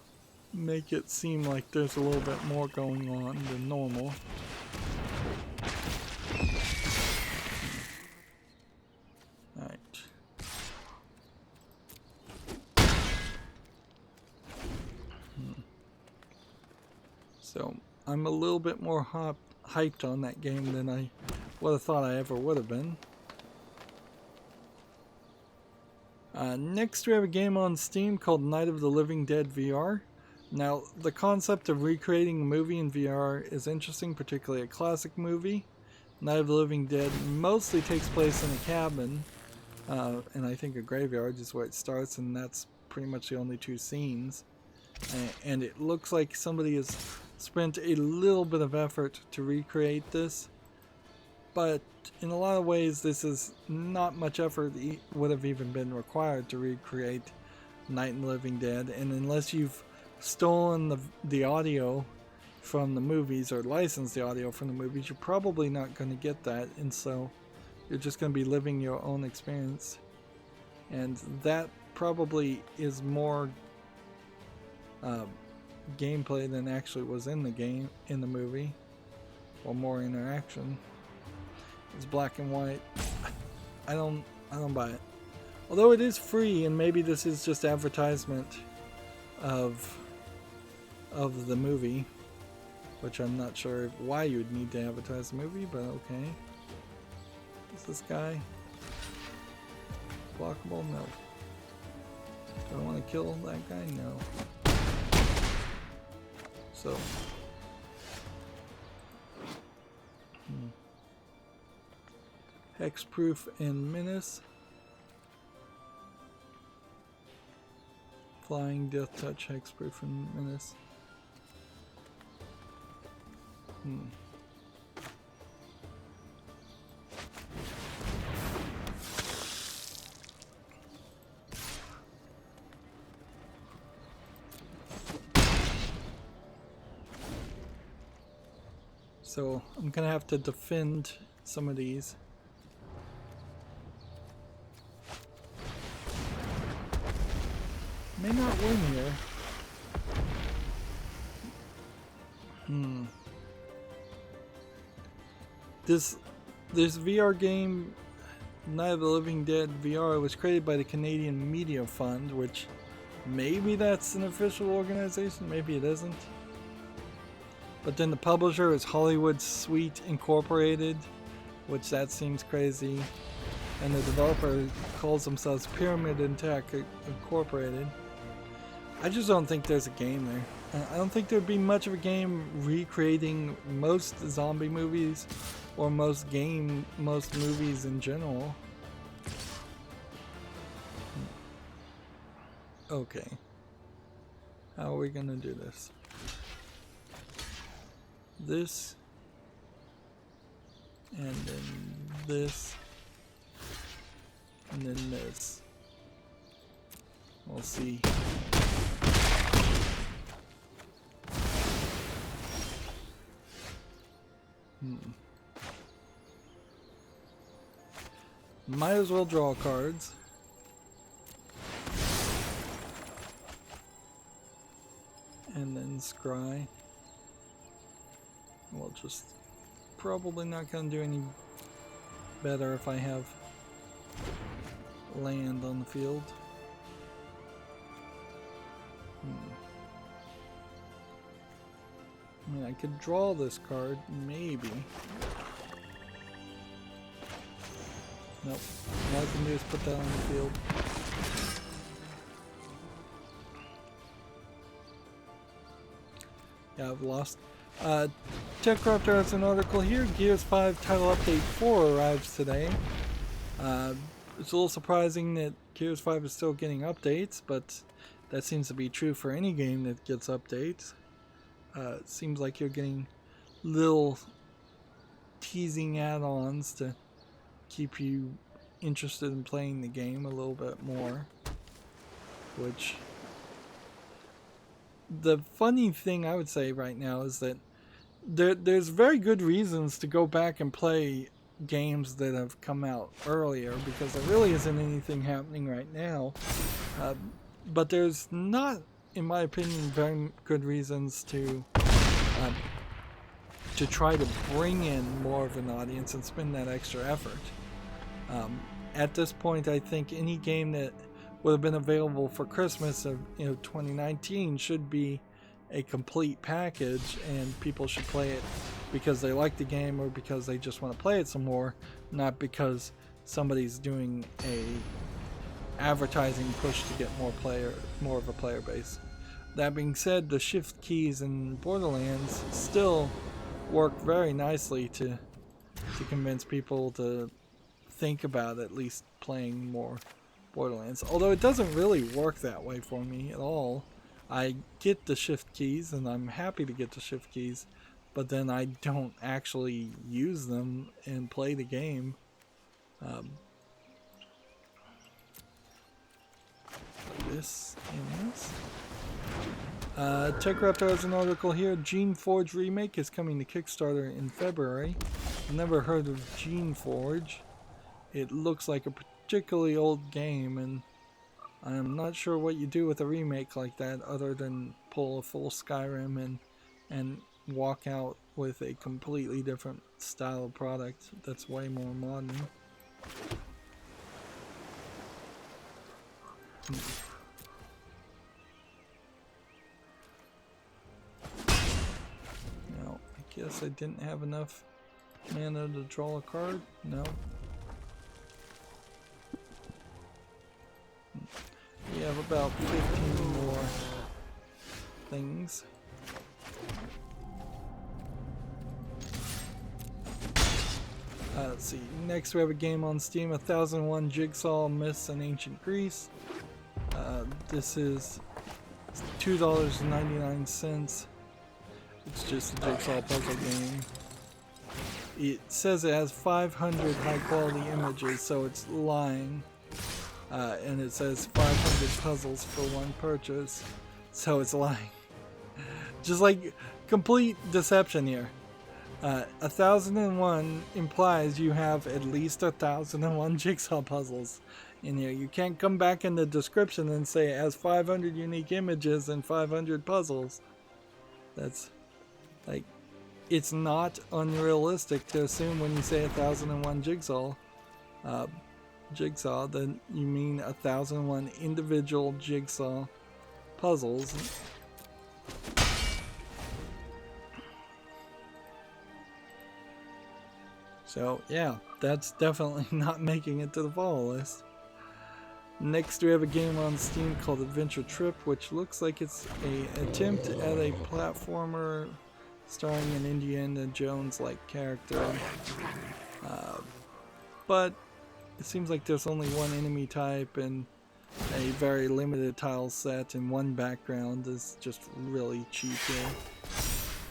make it seem like there's a little bit more going on than normal. Alright. So, I'm a little bit more hyped on that game than I would have thought I ever would have been. Next we have a game on Steam called Night of the Living Dead VR. Now, the concept of recreating a movie in VR is interesting, particularly a classic movie. Night of the Living Dead mostly takes place in a cabin, and I think a graveyard is where it starts, and that's pretty much the only two scenes. And it looks like somebody has spent a little bit of effort to recreate this, but in a lot of ways this is not much effort would have even been required to recreate Night of the Living Dead, and unless you've stolen the audio from the movies or licensed the audio from the movies, you're probably not going to get that, and so you're just going to be living your own experience, and that probably is more gameplay than actually was in the movie, or more interaction. It's black and white. I don't buy it. Although it is free, and maybe this is just advertisement of the movie, which I'm not sure why you would need to advertise the movie, but okay. Is this guy blockable? No. Do I want to kill that guy? No. So. Hexproof and Menace. Flying Death Touch, Hexproof and Menace. So I'm gonna have to defend some of these. May not win here. This VR game, Night of the Living Dead VR, was created by the Canadian Media Fund, which maybe that's an official organization, maybe it isn't. But then the publisher is Hollywood Suite Incorporated, which that seems crazy. And the developer calls themselves Pyramid and Tech Incorporated. I just don't think there's a game there. I don't think there'd be much of a game recreating most zombie movies or most movies in general. Okay. How are we gonna do this? This, and then this, And then this. We'll see. Might as well draw cards. And then scry. Well, just probably not gonna do any better if I have land on the field. I mean, I could draw this card, maybe. Nope. All I can do is put that on the field. Yeah, I've lost. TechCrafter has an article here. Gears 5 title update 4 arrives today. It's a little surprising that Gears 5 is still getting updates, but that seems to be true for any game that gets updates. It seems like you're getting little teasing add-ons to keep you interested in playing the game a little bit more. Which, the funny thing I would say right now is that there's very good reasons to go back and play games that have come out earlier, because there really isn't anything happening right now. But there's not, in my opinion, very good reasons to try to bring in more of an audience and spend that extra effort. At this point, I think any game that would have been available for Christmas of 2019 should be a complete package, and people should play it because they like the game or because they just want to play it some more, not because somebody's doing a advertising push to get more of a player base. That being said, the shift keys in Borderlands still work very nicely to convince people to think about at least playing more Borderlands. Although it doesn't really work that way for me at all. I get the shift keys and I'm happy to get the shift keys, but then I don't actually use them and play the game. This and this. TechRaptor has an article here. Geneforge Remake is coming to Kickstarter in February. I've never heard of Geneforge. It looks like a particularly old game, and I'm not sure what you do with a remake like that other than pull a full Skyrim and walk out with a completely different style of product that's way more modern. Now, I guess I didn't have enough mana to draw a card? No. We have about 15 more things. Let's see. Next we have a game on Steam, 1001 Jigsaw Myths in Ancient Greece. This is $2.99. It's just a jigsaw puzzle game. It says it has 500 high quality images, so it's lying. And it says 500 puzzles for one purchase, so it's lying. Just like complete deception here. 1001 implies you have at least 1001 jigsaw puzzles in here. You can't come back in the description and say it has 500 unique images and 500 puzzles. That's like, it's not unrealistic to assume when you say 1001 jigsaw, then you mean 1001 individual jigsaw puzzles. So yeah, that's definitely not making it to the follow list. Next we have a game on Steam called Adventure Trip, which looks like it's an attempt at a platformer starring an Indiana Jones-like character. But it seems like there's only one enemy type and a very limited tile set, and one background is just really cheap here.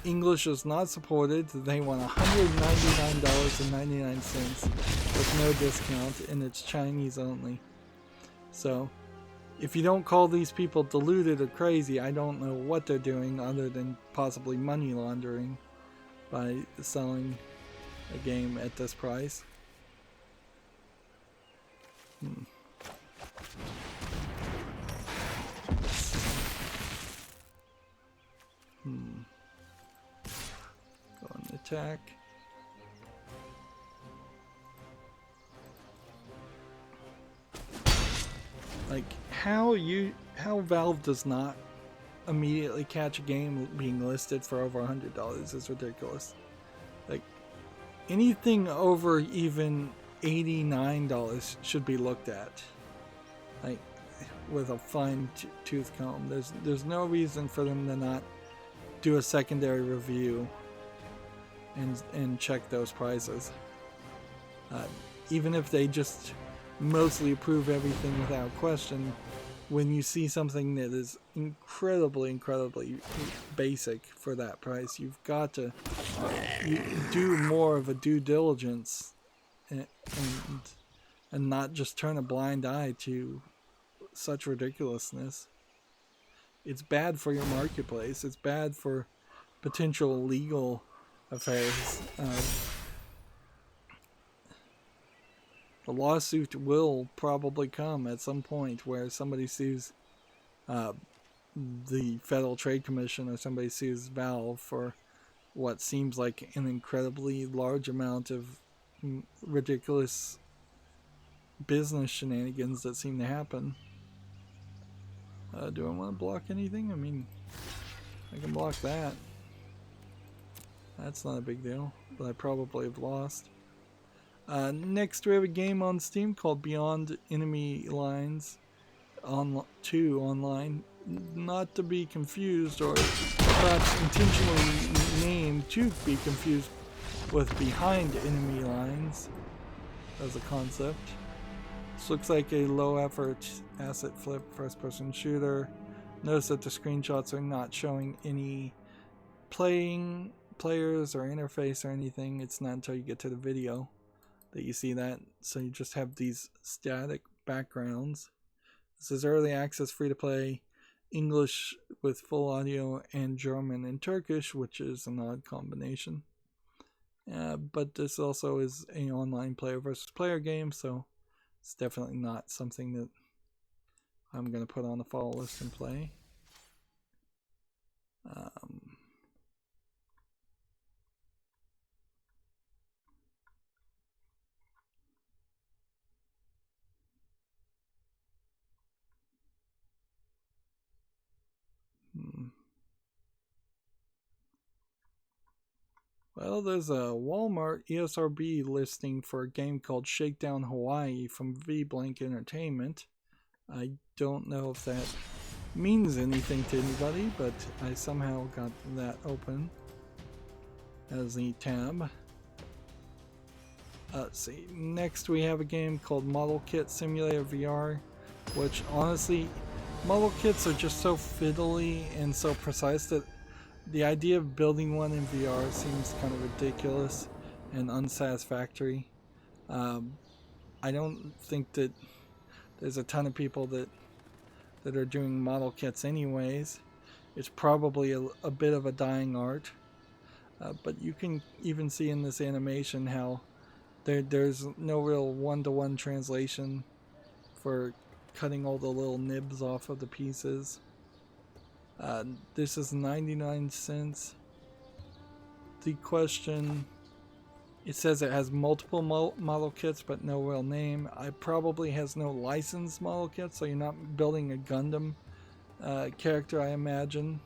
English is not supported. They want $199.99 with no discount, and it's Chinese only. So, if you don't call these people deluded or crazy, I don't know what they're doing other than possibly money laundering by selling a game at this price. Go on attack. Like how Valve does not immediately catch a game being listed for over $100 is ridiculous. Like anything over even $89 should be looked at, like with a fine tooth comb. There's no reason for them to not do a secondary review and check those prices. Even if they just mostly approve everything without question, when you see something that is incredibly basic for that price, you've got to do more of a due diligence and not just turn a blind eye to such ridiculousness. It's bad for your marketplace. It's bad for potential legal affairs. The lawsuit will probably come at some point where somebody sues the Federal Trade Commission, or somebody sues Valve for what seems like an incredibly large amount of ridiculous business shenanigans that seem to happen. Do I want to block anything? I mean, I can block that. That's not a big deal, but I probably have lost. Next, we have a game on Steam called Beyond Enemy Lines 2 Online. Not to be confused, or perhaps intentionally named to be confused with Behind Enemy Lines as a concept. This looks like a low-effort asset flip first-person shooter. Notice that the screenshots are not showing any players or interface or anything. It's not until you get to the video that you see that. So you just have these static backgrounds. This is early access, free-to-play, English with full audio, and German and Turkish, which is an odd combination. But this also is an online player versus player game, so it's definitely not something that I'm going to put on the follow list and play. Well, there's a Walmart ESRB listing for a game called Shakedown Hawaii from V-Blank Entertainment. I don't know if that means anything to anybody, but I somehow got that open as the tab. Let's see. Next, we have a game called Model Kit Simulator VR, which honestly, model kits are just so fiddly and so precise that the idea of building one in VR seems kind of ridiculous and unsatisfactory. I don't think that there's a ton of people that are doing model kits anyways. It's probably a bit of a dying art. But you can even see in this animation how there's no real one-to-one translation for cutting all the little nibs off of the pieces. This is 99 cents. The question, it says it has multiple model kits but no real name. It probably has no licensed model kits, so you're not building a Gundam character, I imagine,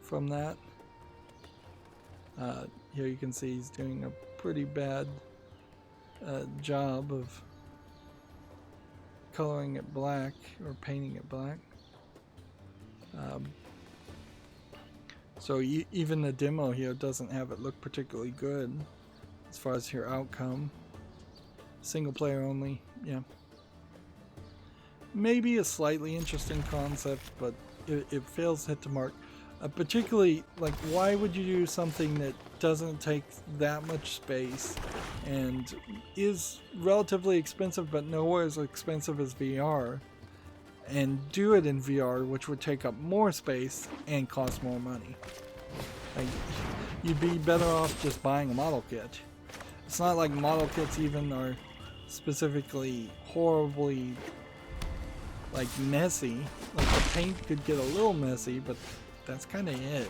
from that. Here you can see he's doing a pretty bad job of coloring it black or painting it black. So even the demo here doesn't have it look particularly good as far as your outcome. Single player only, yeah. Maybe a slightly interesting concept, but it fails to hit the mark. Particularly, like, why would you do something that doesn't take that much space and is relatively expensive but nowhere as expensive as VR, and do it in VR, which would take up more space and cost more money? Like, you'd be better off just buying a model kit. It's not like model kits even are specifically horribly, like, messy. Like, the paint could get a little messy, but that's kind of it.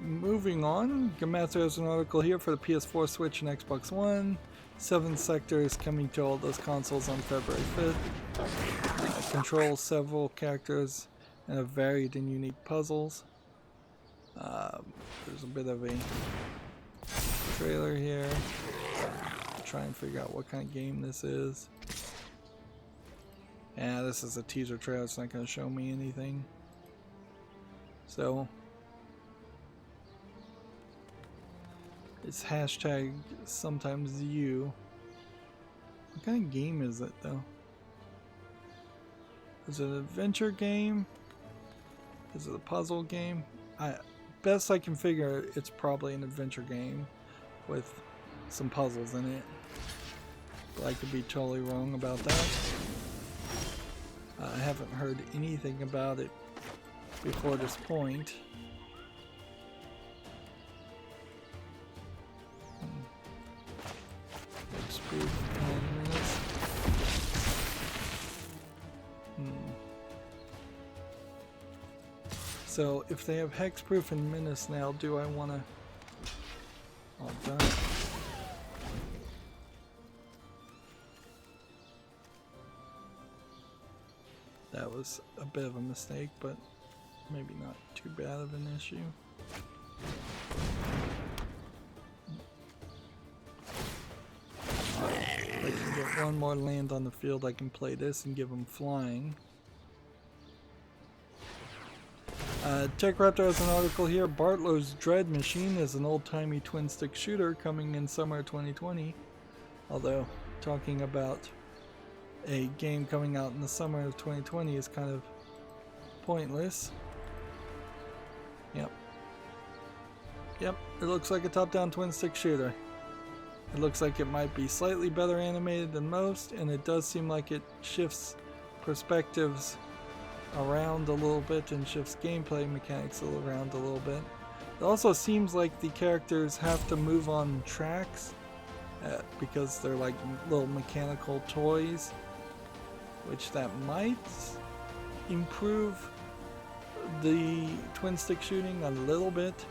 Moving on, Gamatsu has an article here for the PS4, Switch, and Xbox One. 7 sectors coming to all those consoles on February 5th. Control several characters and have varied and unique puzzles. There's a bit of a trailer here. Try and figure out what kind of game this is. Yeah, this is a teaser trailer. It's not going to show me anything. So it's hashtag sometimes you. What kind of game is it though? Is it an adventure game? Is it a puzzle game? Best I can figure, it's probably an adventure game with some puzzles in it. But I could be totally wrong about that. I haven't heard anything about it before this point. So if they have hexproof and menace now, do I want to? Oh, done. That was a bit of a mistake, but maybe not too bad of an issue. If I can get one more land on the field, I can play this and give them flying. Tech Raptor has an article here. Bartlow's Dread Machine is an old-timey twin-stick shooter coming in summer 2020. Although, talking about a game coming out in the summer of 2020 is kind of pointless. Yep, it looks like a top-down twin-stick shooter. It looks like it might be slightly better animated than most, and it does seem like it shifts perspectives around a little bit and shifts gameplay mechanics around a little bit. It also seems like the characters have to move on tracks because they're like little mechanical toys, which that might improve the twin stick shooting a little bit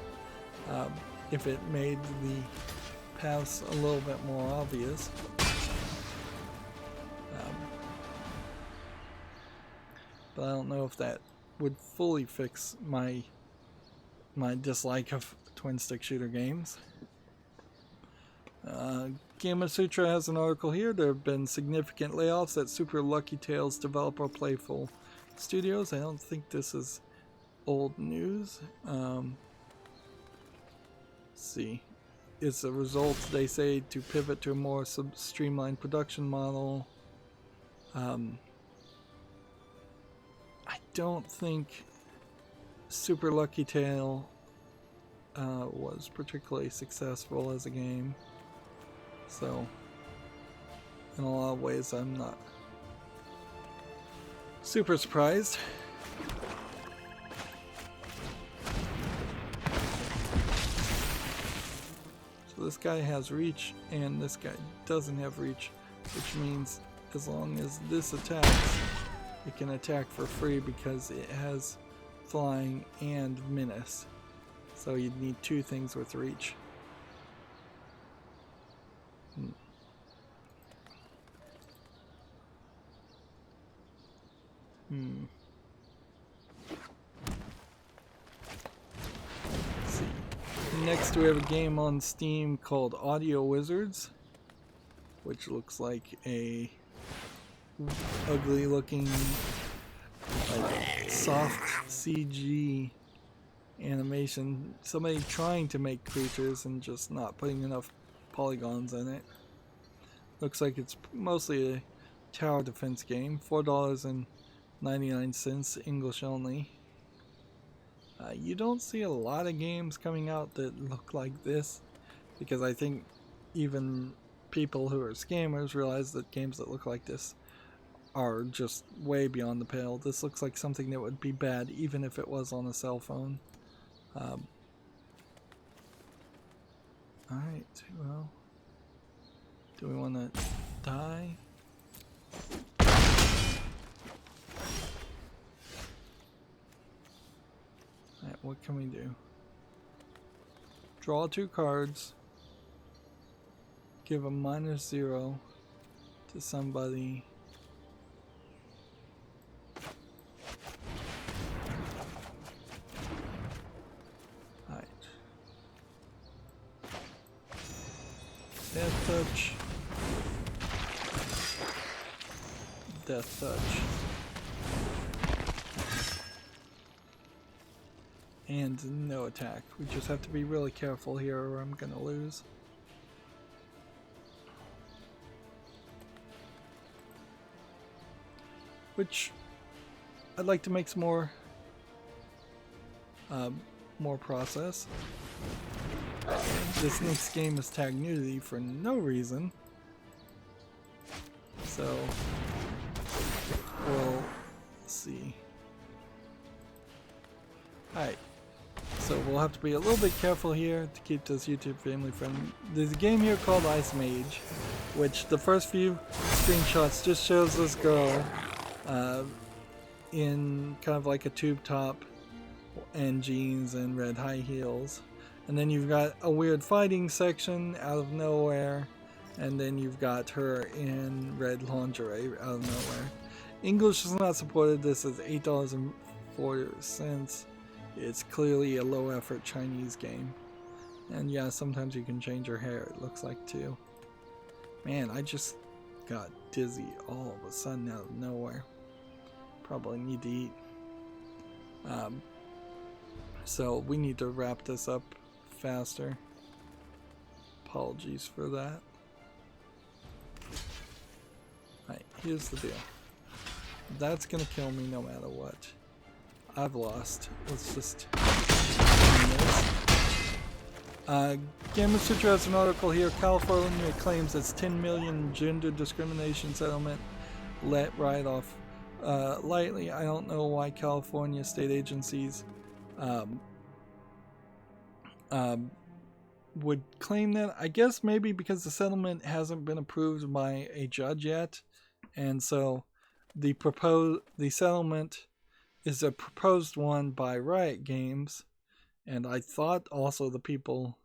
if it made the paths a little bit more obvious. But I don't know if that would fully fix my dislike of twin stick shooter games. Gamma Sutra has an article here. There have been significant layoffs at Super Lucky Tales developer Playful Studios. I don't think this is old news. Let's see. It's a result, they say, to pivot to a more streamlined production model. I don't think Super Lucky Tale was particularly successful as a game, so in a lot of ways I'm not super surprised. So this guy has reach and this guy doesn't have reach, which means as long as this attacks, it can attack for free because it has flying and menace. So you'd need two things with reach. Let's see. Next we have a game on Steam called Audio Wizards, which looks like a ugly looking like soft CG animation. Somebody trying to make creatures and just not putting enough polygons in it. Looks like it's mostly a tower defense game. $4.99, English only. You don't see a lot of games coming out that look like this, because I think even people who are scammers realize that games that look like this are just way beyond the pale. This looks like something that would be bad even if it was on a cell phone. Alright, well, do we want to die? Alright, what can we do? Draw 2 cards. Give a -0 to somebody. Alright. Death touch. Death touch. And no attack. We just have to be really careful here or I'm gonna lose. Which I'd like to make some more process. This next game is tagged nudity for no reason, so we'll see. Alright, so we'll have to be a little bit careful here to keep this YouTube family friendly. There's a game here called Ice Mage, which the first few screenshots just shows this girl in kind of like a tube top and jeans and red high heels, and then you've got a weird fighting section out of nowhere, and then you've got her in red lingerie out of nowhere. English is not supported. This is $8.40. It's clearly a low effort Chinese game, and yeah, sometimes you can change your hair, it looks like, too. Man, I just got dizzy all of a sudden out of nowhere. Probably need to eat. So we need to wrap this up faster. Apologies for that. Alright, here's the deal. That's gonna kill me no matter what. I've lost. Let's just end this. Gamma Sutra has an article here. California claims its 10 million gender discrimination settlement let right off lightly. I don't know why California state agencies would claim that. I guess maybe because the settlement hasn't been approved by a judge yet, and so the settlement is a proposed one by Riot Games, and I thought also the people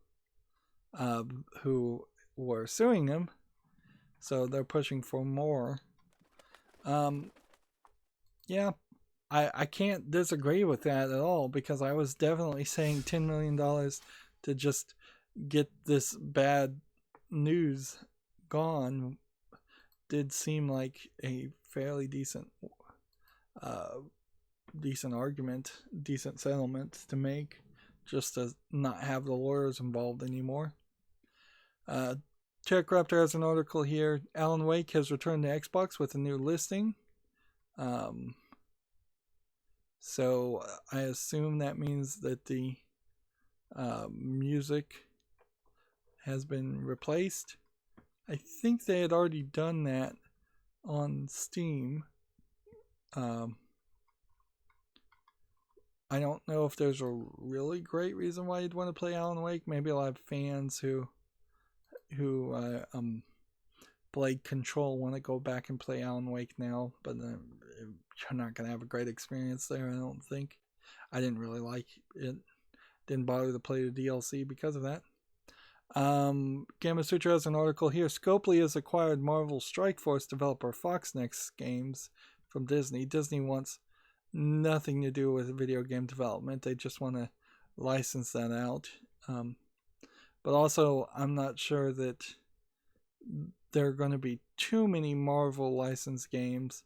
who were suing them, so they're pushing for more. Yeah, I can't disagree with that at all, because I was definitely saying $10 million to just get this bad news gone did seem like a fairly decent argument, decent settlement to make, just to not have the lawyers involved anymore. TechRaptor has an article here. Alan Wake has returned to Xbox with a new listing. So I assume that means that the music has been replaced. I think they had already done that on Steam. I don't know if there's a really great reason why you'd want to play Alan Wake. Maybe a lot of fans who played Control want to go back and play Alan Wake now, but you're not going to have a great experience there, I don't think. I didn't really like it. Didn't bother to play the DLC because of that. Gamma Sutra has an article here. Scopely has acquired Marvel Strike Force developer Foxnext Games from Disney. Disney wants nothing to do with video game development. They just want to license that out. But also, I'm not sure that there are going to be too many Marvel licensed games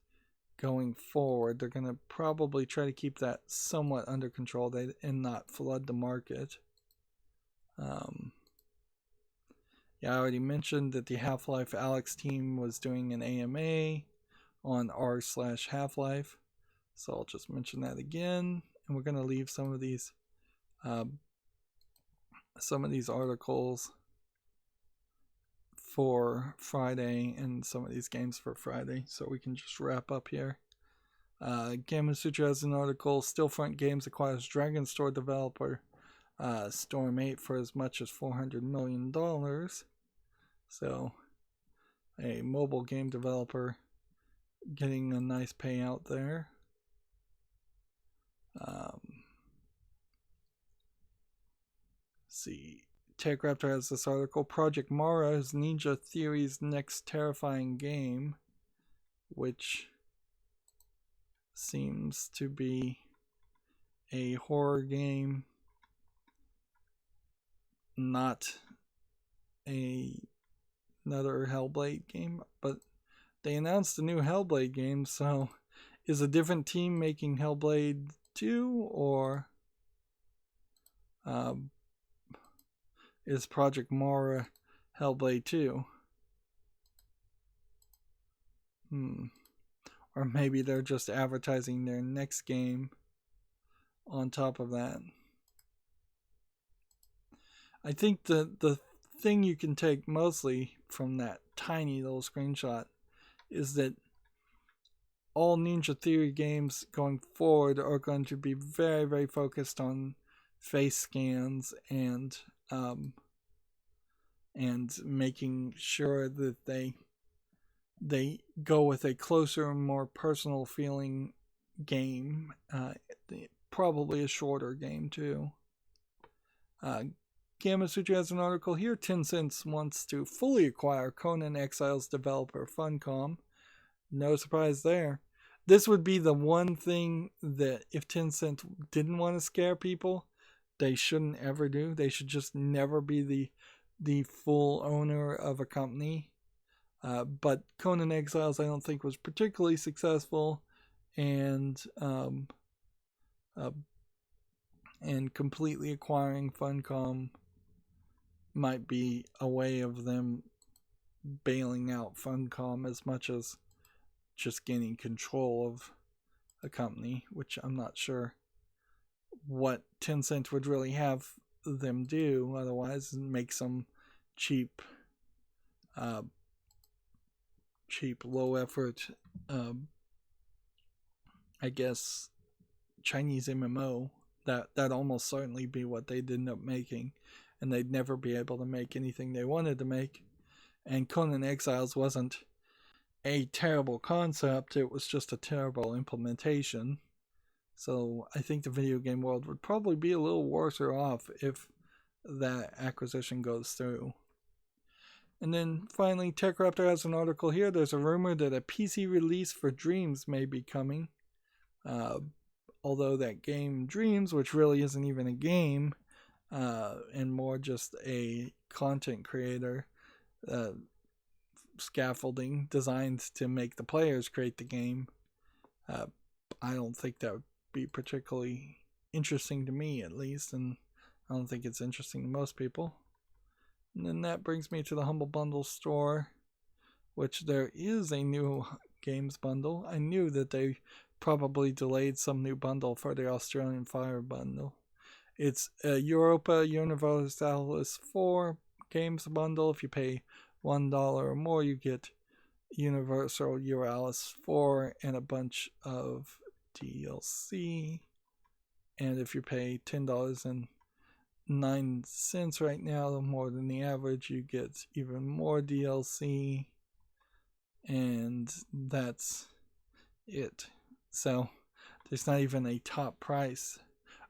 going forward. They're going to probably try to keep that somewhat under control and not flood the market. Yeah, I already mentioned that the Half-Life Alyx team was doing an AMA on r/Half-Life. So I'll just mention that again. And we're going to leave some of these articles for Friday and some of these games for Friday, so we can just wrap up here. Gamma Sutra has an article. Stillfront Games acquires Dragon Store developer Storm 8 for as much as $400 million. So a mobile game developer getting a nice payout there. See, TechRaptor has this article. Project Mara is Ninja Theory's next terrifying game, which seems to be a horror game, not another Hellblade game. But they announced a new Hellblade game, so is a different team making Hellblade 2, or is Project Mara Hellblade 2? Or maybe they're just advertising their next game on top of that. I think the thing you can take mostly from that tiny little screenshot is that all Ninja Theory games going forward are going to be very, very focused on face scans and making sure that they go with a closer and more personal feeling game, probably a shorter game too. Gamma Sutra has an article here. Tencent wants to fully acquire Conan Exiles developer Funcom. No surprise there. This would be the one thing that if Tencent didn't want to scare people, they shouldn't ever do. They should just never be the full owner of a company. But Conan Exiles I don't think was particularly successful, and completely acquiring Funcom might be a way of them bailing out Funcom as much as just gaining control of a company, which I'm not sure what Tencent would really have them do otherwise, and make some cheap low effort I guess Chinese MMO. That almost certainly be what they'd end up making, and they'd never be able to make anything they wanted to make. And Conan Exiles wasn't a terrible concept, it was just a terrible implementation. So I think the video game world would probably be a little worse off if that acquisition goes through. And then finally, TechRaptor has an article here. There's a rumor that a PC release for Dreams may be coming. Although that game Dreams, which really isn't even a game, and more just a content creator scaffolding designed to make the players create the game, I don't think that would be particularly interesting to me, at least, and I don't think it's interesting to most people. And then that brings me to the Humble Bundle store, which there is a new games bundle. I knew that they probably delayed some new bundle for the Australian Fire bundle. It's a Europa Universalis 4 games bundle. If you pay $1 or more, you get Universal Euralis 4 and a bunch of DLC. And if you pay $10.09 right now, more than the average, you get even more DLC. And that's it. So there's not even a top price.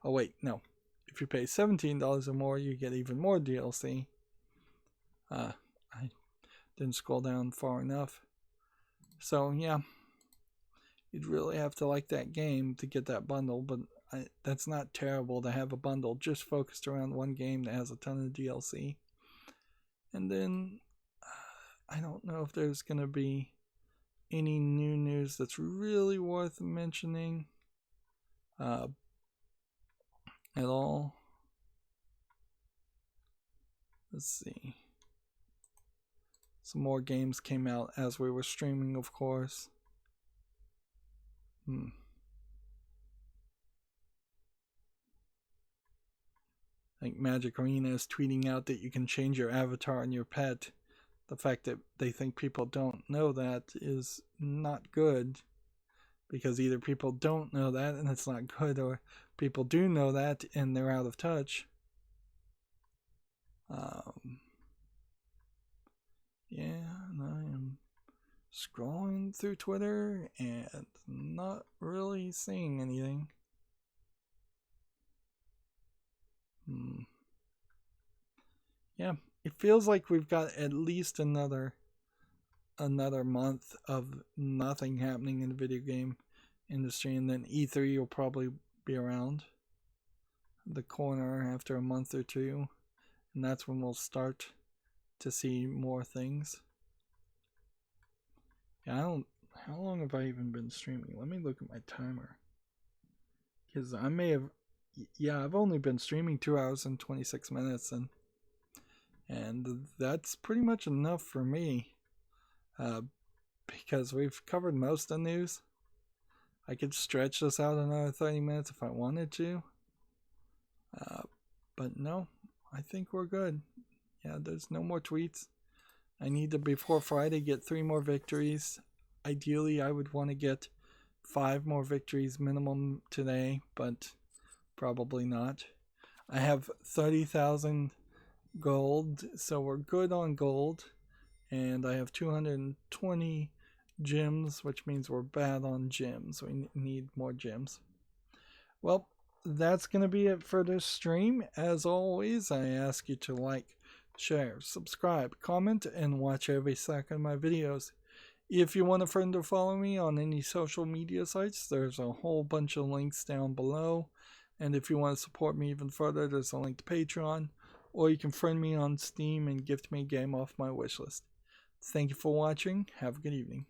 Oh wait, no. If you pay $17 or more, you get even more DLC. I didn't scroll down far enough. So yeah, you'd really have to like that game to get that bundle, but that's not terrible to have a bundle just focused around one game that has a ton of DLC. And then I don't know if there's going to be any new news that's really worth mentioning at all. Let's see. Some more games came out as we were streaming, of course. Like Magic Arena is tweeting out that you can change your avatar and your pet. The fact that they think people don't know that is not good, because either people don't know that and it's not good, or people do know that and they're out of touch. Yeah, and I am scrolling through Twitter and not really seeing anything. Yeah, it feels like we've got at least another month of nothing happening in the video game industry, and then E3 will probably be around the corner after a month or two, and that's when we'll start to see more things. Yeah, how long have I even been streaming? Let me look at my timer, because I may have, yeah, I've only been streaming 2 hours and 26 minutes, and that's pretty much enough for me, because we've covered most of the news. I could stretch this out another 30 minutes if I wanted to, but no, I think we're good. Yeah, there's no more tweets. I need to, before Friday, get 3 more victories. Ideally, I would want to get 5 more victories minimum today, but probably not. I have 30,000 gold, so we're good on gold, and I have 220 gems, which means we're bad on gems. We need more gems. Well, that's going to be it for this stream. As always, I ask you to like, share, subscribe, comment, and watch every second of my videos. If you want a friend to follow me on any social media sites, there's a whole bunch of links down below. And if you want to support me even further, there's a link to Patreon, or you can friend me on Steam and gift me a game off my wishlist. Thank you for watching. Have a good evening.